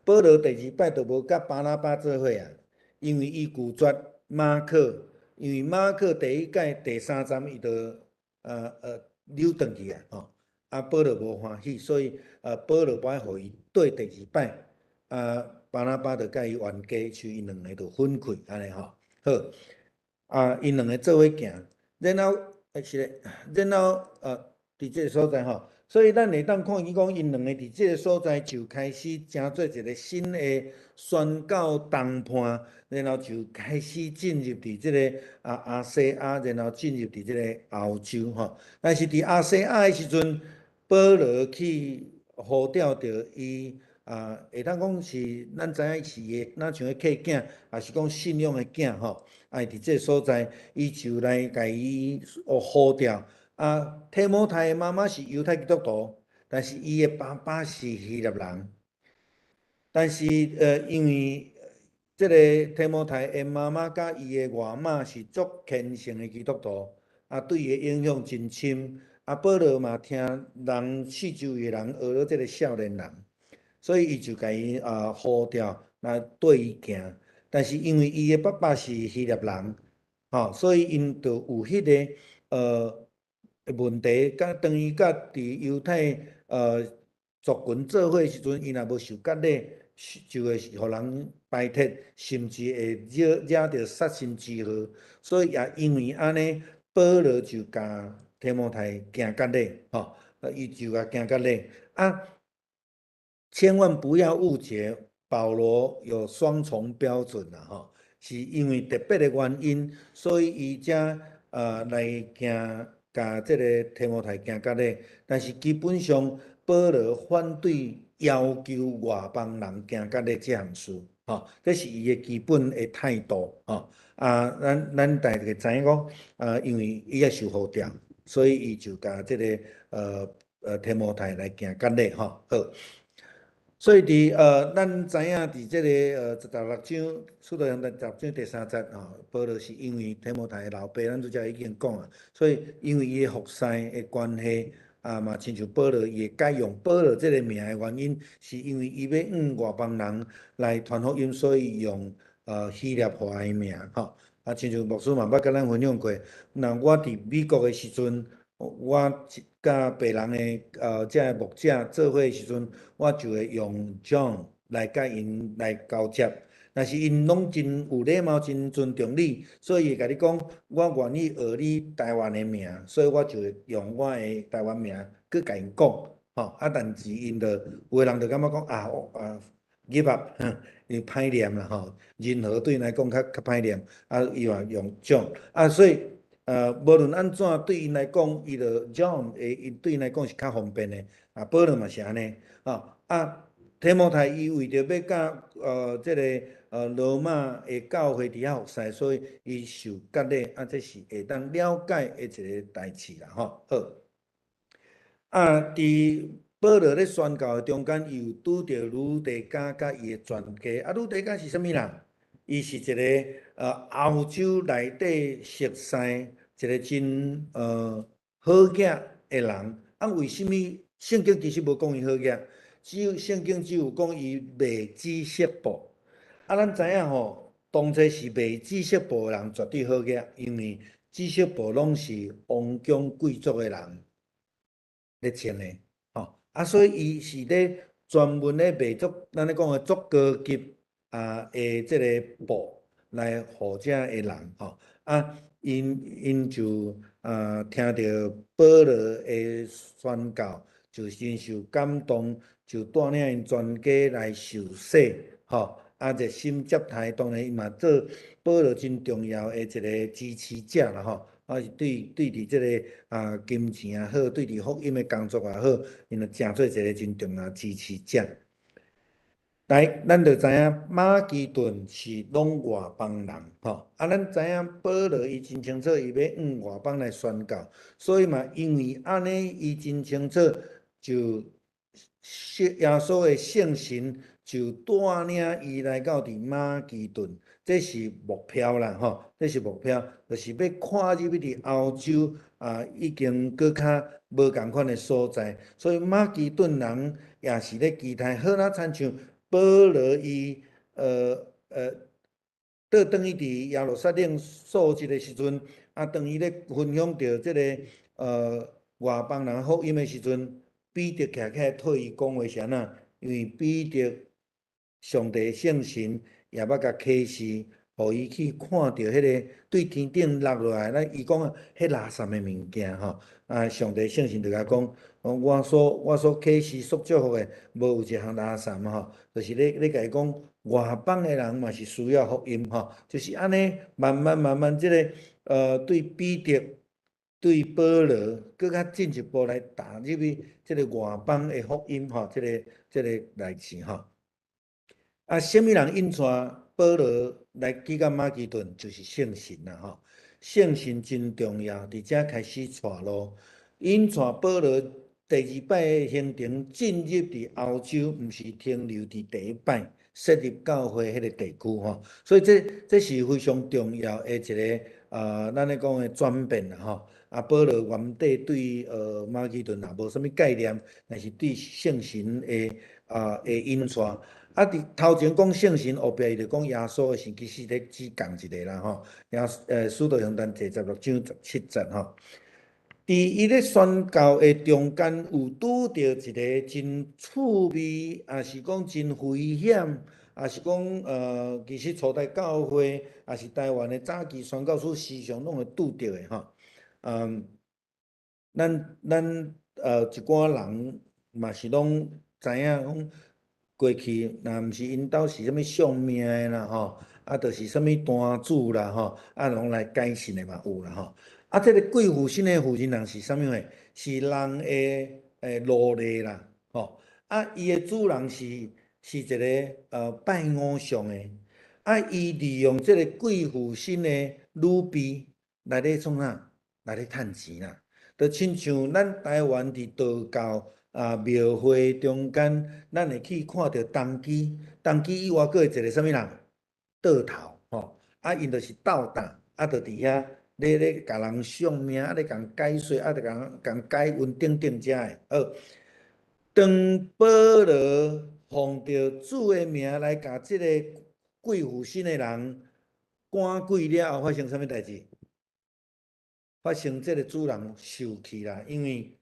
Speaker 1: 保罗第2摆就无甲巴拿巴做伙啊，因为伊拒绝马可，因为马可第1届第3站伊就溜转去啊，保罗无欢喜，所以保罗不爱互伊对第2摆巴拿巴就甲伊冤家，所以因两个就分开安尼好，因两个做伙行，然后伫这个所在所以咱会当看见讲，因两个伫这个所在就开始成做一个新的宣教谈判，然后就开始进入伫这个亚细亚，然后进入伫这个欧洲但是伫亚细亚的时阵，保罗去呼召着伊。会当讲是咱知影是咱像个客囝，也是讲信仰的囝伫这所在，伊就来甲伊呼召。提摩太的妈妈是犹太基督徒，但是伊的爸爸是希腊人。但是因为这个提摩太的妈妈甲伊的外妈是足虔诚的基督徒，对伊的影响真深。保罗嘛听人四周围的人学了这个少年人。所以伊就甲伊呼召来对伊行，但是因为伊的爸爸是希腊人，所以因就有迄个问题，当伊甲伫犹太族群做伙时阵，伊若无受割礼，就会互人排斥，甚至会惹着杀身之祸。所以也因为安尼，保罗就甲提摩太行割礼，伊就甲行割礼千万不要误解，保罗有双重标准是因为特别的原因，所以伊才来甲这个提摩太行割礼。但是基本上，保罗反对要求外邦人行割礼这项事，这是伊的基本的态度咱大家知影讲因为伊也受呼召，所以伊就甲这个提摩太来行割礼好。所以咱知影伫这个16章，使徒行传16章第3节保罗是因为提摩太的老爸，咱拄则已经讲啊，所以因为伊的服侍的关系嘛，亲像保罗伊会改用保罗这个名的原因，是因为伊要外邦人来传福音，所以用希腊化的名亲像牧师嘛捌甲咱分享过，那我伫美国的时阵。我甲别人的这牧者做伙的时阵，我就会用 John 来甲因来交接。但是因拢真有礼貌，真尊重你，所以会甲你讲，我愿意学你台湾的名，所以我就会用我的台湾名去甲因讲但是因就有的人就感觉讲give up，因歹念啦任何对因来讲较歹念，伊话用 John 所以。无论安怎，对因来讲，伊就 John 对因来讲是较方便的。保罗嘛是安尼提摩太伊为着要甲这个罗马的教会伫遐服侍，所以伊受割礼，这是会当了解的一个代志啦，吼。好，伫保罗咧宣教的中间，伊有拄着吕底加甲伊的全家。吕底加是啥物人？伊是一个欧洲内底熟悉一个真好囝的人。为什么圣经其实无讲伊好囝？圣经只有讲伊卖紫色布。咱知影吼，当初是卖紫色布的人绝对好囝，因为紫色布拢是王公贵族的人咧穿的，吼。所以伊是咧专门咧卖咱咧讲的足高级的即个布来互遮的人，吼。因就听着保罗的宣教，就真受感动，就带领因全家来受洗，吼。热心接待，当然伊嘛做保罗真重要的一个支持者啦，吼。对伫即个金钱也好，对伫福音的工作也好，因就成做一个真重要支持者。来，咱就知影马其顿是拢外邦人，吼。咱知影保罗伊真清楚，伊要往外邦来宣教，所以嘛，因为安尼，伊真清楚，就耶稣的圣神就带领伊来到伫马其顿，这是目标啦，吼，这是目标，就是要跨入去伫欧洲已经搁较无共款的所在，所以马其顿人也是咧期待，好那亲像。保罗伊倒转去伫耶路撒冷受洗的时阵，当伊咧分享着即个外邦人福音的时阵，彼得徛起来替伊讲话是安怎？因为彼得上帝圣神也捌甲启示，互伊去看到迄个对天顶落落来，伊讲迄垃圾的物件吼，上帝圣神就甲讲。我所启示所祝福的，无有一项垃圾嘛吼，就是咧甲伊讲，外邦的人嘛是需要福音吼，就是安尼慢慢即个对彼得、对保罗，搁较进一步来踏入去即个外邦的福音吼，即个代志吼。什么人引带保罗来去到马其顿，就是圣神啦吼，圣神真重要，伫遮开始带路，引带保罗。第二摆的行程进入伫欧洲，毋是停留伫第一摆设立教会迄个地区吼，所以这是非常重要的一个咱咧讲的转变啦吼。保罗原底对马其顿也无啥物概念，但是对圣神的引带。伫头前讲圣神，后壁伊就讲耶稣的神，其实咧只讲一个啦吼。使徒行传第16章17节吼。伫伊咧宣教的中间，有拄着一个真趣味，也是讲真危险，也是讲其实初代教会，也是台湾的早期宣教师时常拢会拄着的吼。咱一寡人嘛是拢知影讲，过去若毋是因兜是啥物相命的啦吼，就是啥物单主啦吼，拢来改信的嘛有啦吼。这个贵妇新的妇人人是啥物货？是人的奴隶啦，吼。伊的主人是一个拜偶像的。伊利用这个贵妇新的女婢来咧创啥？来咧趁钱啦。就亲像咱台湾伫道教庙会中间，咱会去看到当机，当机以外，佫有一个啥物人？倒头吼。因就是斗打，就伫遐。咧甲人相命，咧甲人解说，就甲解运等等遮的。好，当保罗奉着主的名来甲即个贵妇新的人赶鬼了后，发生啥物代志？发生即个主人受气啦，因为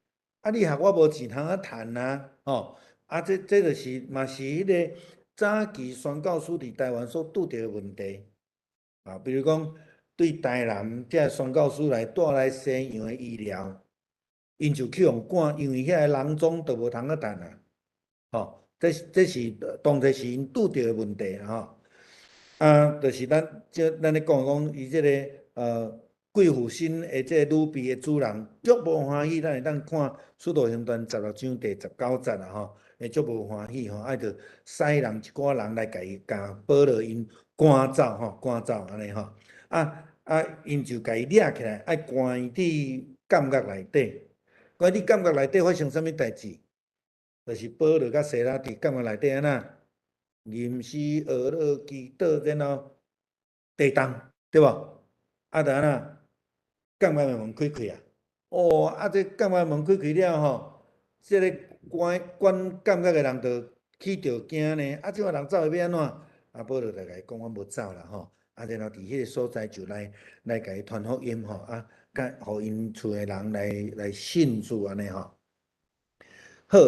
Speaker 1: 你害我无钱通趁啊，吼。这就是嘛是迄个早期宣教师伫台湾所拄着的问题。比如讲。对台南遮宣教师来带来西洋的医疗，因就去互赶，因为遐个人种都无通趁啊，吼，这是当初是因拄着的问题吼。就是咱咧讲伊即个贵妇身的这女婢的主人，足无欢喜。咱会当看《使徒行传》16章第19节啦吼，会足无欢喜吼，爱着使人一寡人来甲保罗因赶走吼，赶走安尼吼。因就甲伊掠起来，爱关伊伫监狱内底。关伫监狱内底发生啥物代志？就是保罗甲西拉伫监狱内底安那吟诗学乐祈祷，然后地动，对无？就安那监狱的门开开啊！哦，这监狱的门开开了吼，这个管监狱的人就起着惊呢。即个人走会要安怎？保罗就甲伊讲，我无走啦吼。然后伫迄个所在就来甲伊传福音吼，甲互因厝的人来信主安尼吼。好，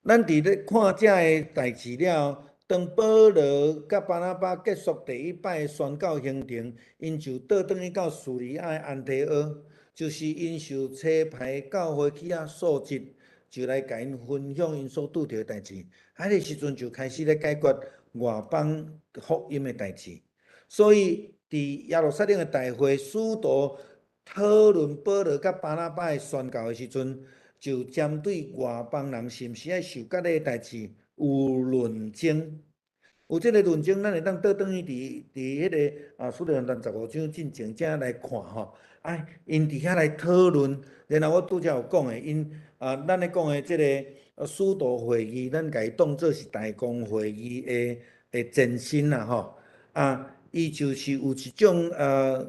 Speaker 1: 咱伫咧看遮个代志了。当保罗甲巴拿巴结束第一摆宣教行程，因就倒转去到叙利亚的安提阿，就是因受差派教会去遐述职，就来甲因分享因所拄着的代志。迄个时阵就开始咧解决外邦福音的代志。所以伫耶路撒冷的大会，使徒讨论保罗甲巴拿巴的宣教的时阵，就针对外邦人是毋是爱受割礼的代志有论争。有即个论争，咱会当倒转去伫迄个使徒行传15章进前才来看吼。因伫遐来讨论，然后我拄则有讲的，因咱咧讲的即个使徒会议，咱家己当做是大公会议的前身啦吼。伊就是有一种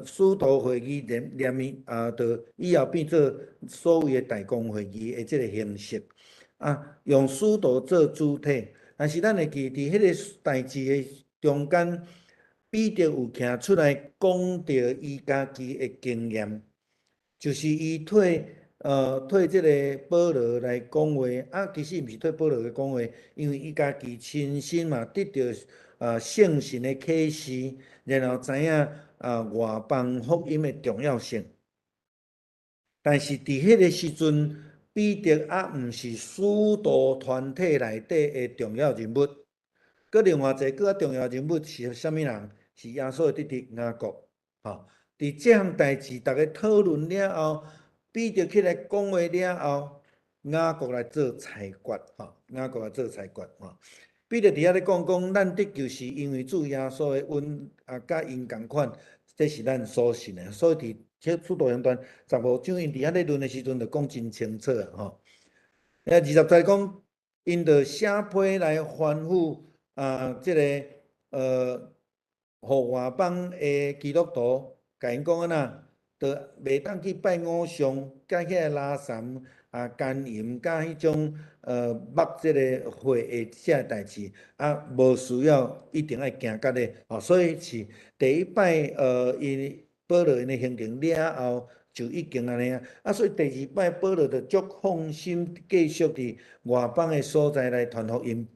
Speaker 1: 使徒会议连面就以后变做所谓的大公会议的即个形式用使徒做主体。但是咱会记伫迄个代志的中间，彼得有徛出来讲着伊家己的经验，就是伊替即个保罗来讲话其实毋是替保罗来讲话，因为伊家己亲身嘛得到圣神的启示，然后知影外邦福音的重要性。但是伫迄个时阵，彼得毋是使徒团体内底的重要人物。佮另外一个重要人物是啥物人？是耶稣的弟弟雅各。伫这项代志，大家讨论了后，彼得起来讲话了后，雅各来做裁决。雅各来做裁决。彼得伫遐咧讲，咱得救是因为主耶稣的恩甲因共款，这是咱所信的。所以伫使徒行传15章，因伫遐咧论的时阵，就讲真清楚20节讲，因着写批来吩咐即个互外邦的基督徒，甲因讲安那，就袂当去拜偶像，甲遐个拉萨奸淫，甲迄种捌即个会的遮代志无需要一定爱行割礼所以是第一摆因保罗因的行程了后，就已经安尼所以第二摆保罗就足放心，继续伫外邦的所在来传福音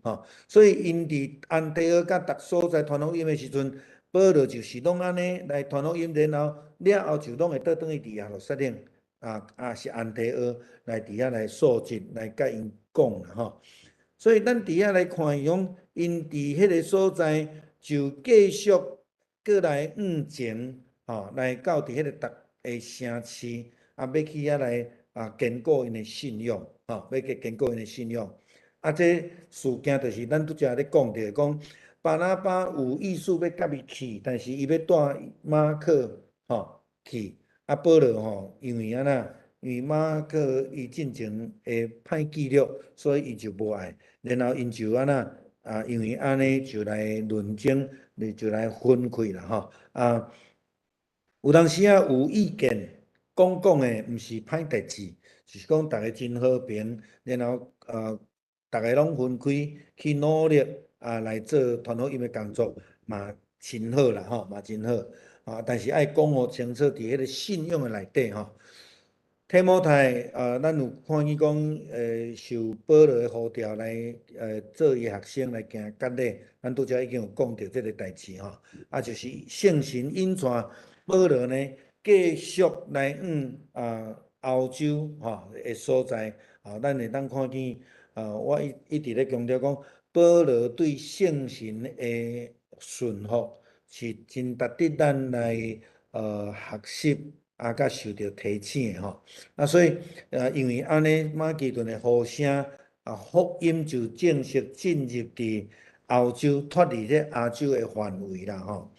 Speaker 1: 所以因伫安提阿甲逐所在传福音的时阵，保罗就是拢安尼来传福音，然后了后就拢会倒转去伫耶路撒冷是安提阿来伫遐来述职，来甲因讲啦所以咱伫遐来看伊讲，因伫迄个所在就继续过来前来到伫迄个逐个城市要去遐来坚固因的信仰要去坚固因的信仰这事件就是咱拄则咧讲着讲。巴拿巴有意思要甲伊去，但是伊要带马可去。保罗因为安那，因为马可伊进前会歹记录，所以伊就无爱。然后因就安那因为安尼就来论争，就来分开啦有当时有意见讲的，毋是歹代志，就是讲大家真和平，然后大家拢分开去努力。来做传福音的工作嘛，真好啦嘛真好但是爱讲清楚伫迄个信仰的内底提摩太咱有看见讲受保罗的呼召来做伊学生来行割礼，咱拄则已经有讲到即个代志就是圣神引带保罗呢继续来欧洲的所在咱会当看见我一直咧强调讲。保罗对圣神的顺服是真值得咱来学习甲受到提醒的吼。所以因为安尼马其顿的呼声福音就正式进入伫欧洲，脱离这亚洲的范围啦吼。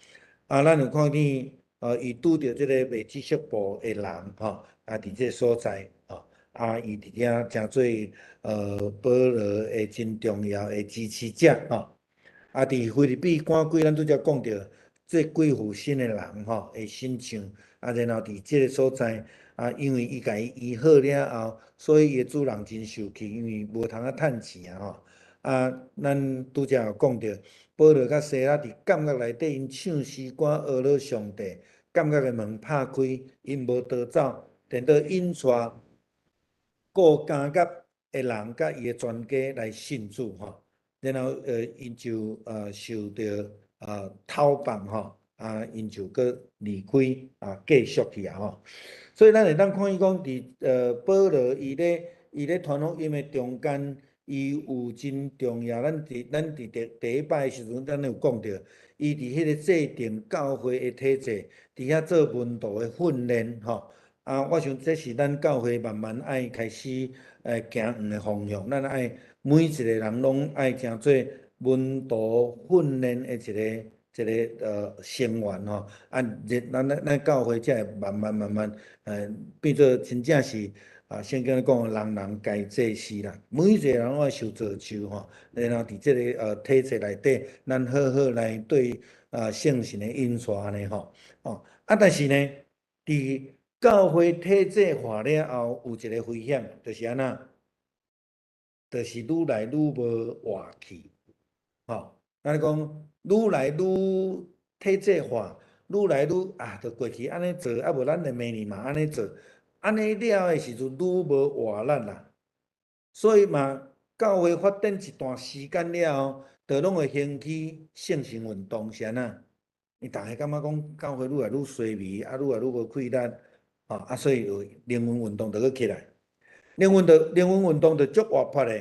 Speaker 1: 咱有看见伊拄着即个未知识部的人吼，伫这所在吼，伊伫遐诚做保罗的真重要的支持者吼。伫菲律宾赶鬼，咱拄则讲着，这几户新的人吼会信上，然后伫即个所在因为伊家己医好了后，所以伊主人真受气，因为无通趁钱吼。咱拄则有讲着，保罗甲西拉伫监狱内底，因唱诗歌学了上帝，监狱的门拍开，因无逃走，等到引带过监狱的人甲伊的全家来信主吼。然后因就受到讨办吼，因就搁离开继续去吼。所以咱会当看伊讲伫保罗伊咧传福音的中间，伊有真重要。咱伫第一摆的时阵，咱有讲着，伊伫迄个制定教会的体制，伫遐做门徒的训练吼。我想这是咱教会慢慢爱开始行远的方向，咱爱每一个人拢爱诚做门徒训练的一个成员吼。咱教会才会慢慢变做真正是圣经讲人人皆济事啦，每一个人拢爱受造就吼，然后伫这个体制内底，咱好好来对圣神的引带安尼吼。但是呢，伫教会体制化了后，有一个危险，就是安那，就是愈来愈无活气。咱讲愈来愈体制化，愈来愈就过去安尼做，无咱的明年嘛安尼做，安尼了的时阵愈无活力啦。所以嘛，教会发展一段时间了后，就拢会兴起圣神运动，是安那？因逐个感觉讲教会愈来愈衰微，愈来愈无气力，所以有灵魂运动就去起来。灵魂运动就足活泼的，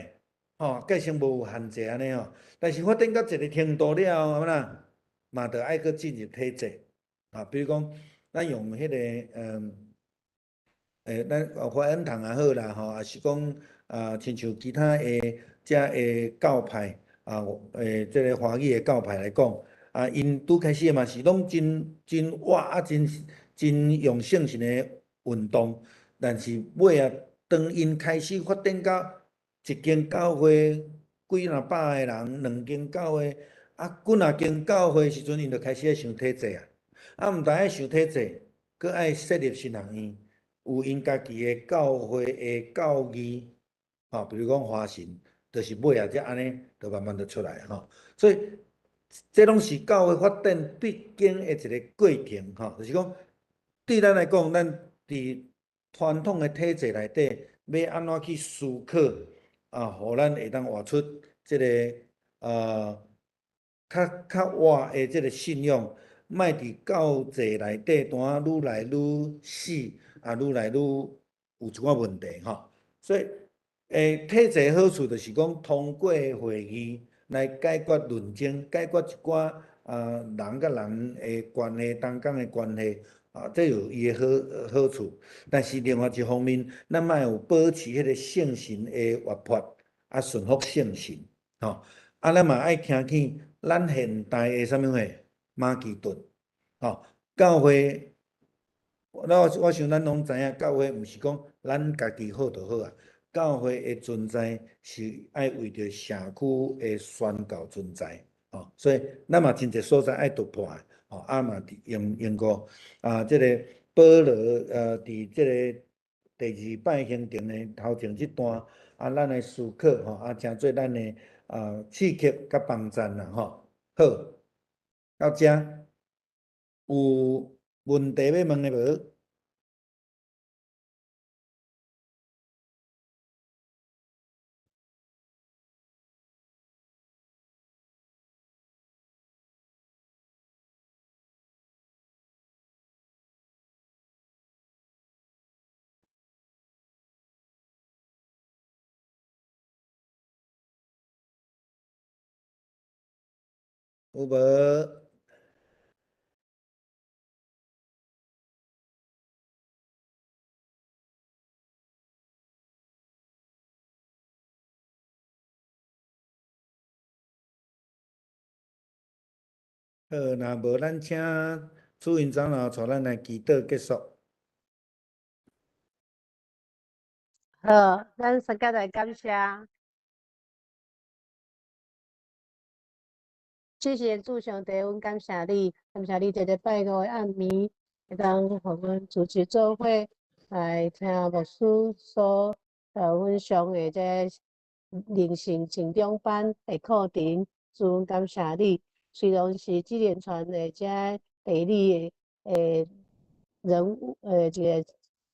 Speaker 1: 计先无有限制安尼吼。但是发展到一个程度了后，哪嘛着爱去进入体制比如讲，咱用迄个咱华恩堂也好啦也是讲亲像其他的遮的教派即个华语的教派来讲因拄开始嘛是拢真活真用圣神的运动，但是尾当因开始发展到一间教会几若百个人，两间教会几若间教会时阵，因就开始想体制毋但爱想体制，佮爱设立新学院，有因家己的教会的教义比如讲华神，就是尾才安尼，就慢慢就出来所以这拢是教会发展必经的一个过程就是讲对咱来讲，咱伫传统的体制内底，要安怎去思考互咱会当活出即个较活的即个信仰，莫伫教制内底单愈来愈死愈来愈有一寡问题所以体制好处就是讲通过会议来解决论争，解决一寡人甲人的关系，同工的关系这有伊的好处。但是另外一方面，咱嘛有保持迄个圣神的活泼顺服圣神咱嘛爱听见咱现代的啥物货马其顿教会。我想咱拢知影，教会毋是讲咱家己好就好教会的存在是爱为着社区的宣教存在所以咱嘛真侪所在爱突破嘛用过即个保罗伫即个第二摆行程的头前这段咱来思考诚做咱的刺激甲帮助啦好，到遮有问题要问的无？有无？好，若无咱请主任长老带咱来祈祷结束。
Speaker 2: 好，咱三甲来感谢，谢谢主上帝，阮感谢你，感谢你伫咧拜五的暗暝，会当互阮主持做伙来听牧师所分享的这灵性成长班的课程。主阮感谢你，虽然是即连串的这地理的人物这个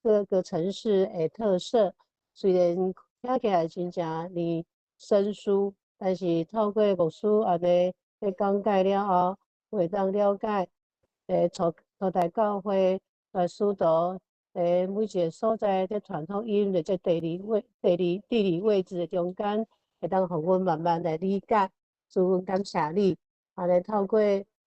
Speaker 2: 各个城市的特色，虽然听起来真正呢生疏，但是透过牧师安尼去讲解了后，会当了解初代教会使徒每一个所在在传福音的这地理位置的中间，会当互阮慢慢来理解。主阮感谢你，安尼透过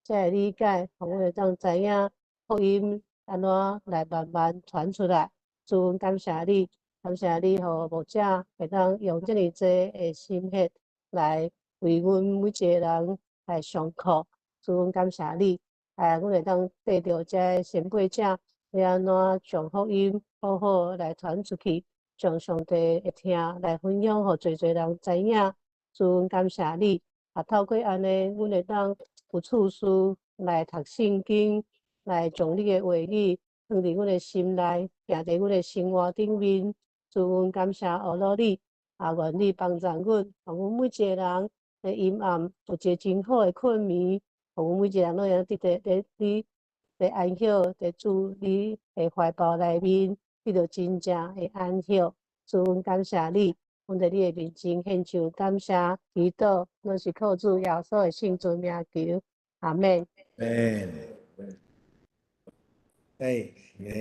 Speaker 2: 这个理解，互阮会当知影福音安怎来慢慢传出来。主阮感谢你，感谢你，互牧者会当用这么多的心血来为阮每一个人来上课。主阮感谢你，阮会当得到这先辈者要安怎将福音好好来传出去，将上帝的听来分享，互侪侪人知影。主阮感谢你，透过安尼，阮会当有次数来读圣经，来将你的话语放伫阮的心内，行伫阮的生活顶面。主阮感谢学罗你，愿你帮助阮，互阮每一个人在阴暗有一个真好的困眠，互阮每一个人拢会得伫你的安息，伫主你的怀抱内面，得到真正的安息。主阮感谢你，阮在你的面前献上感谢祈祷，拢是靠主耶稣的圣尊名求，阿免。
Speaker 1: 哎，哎。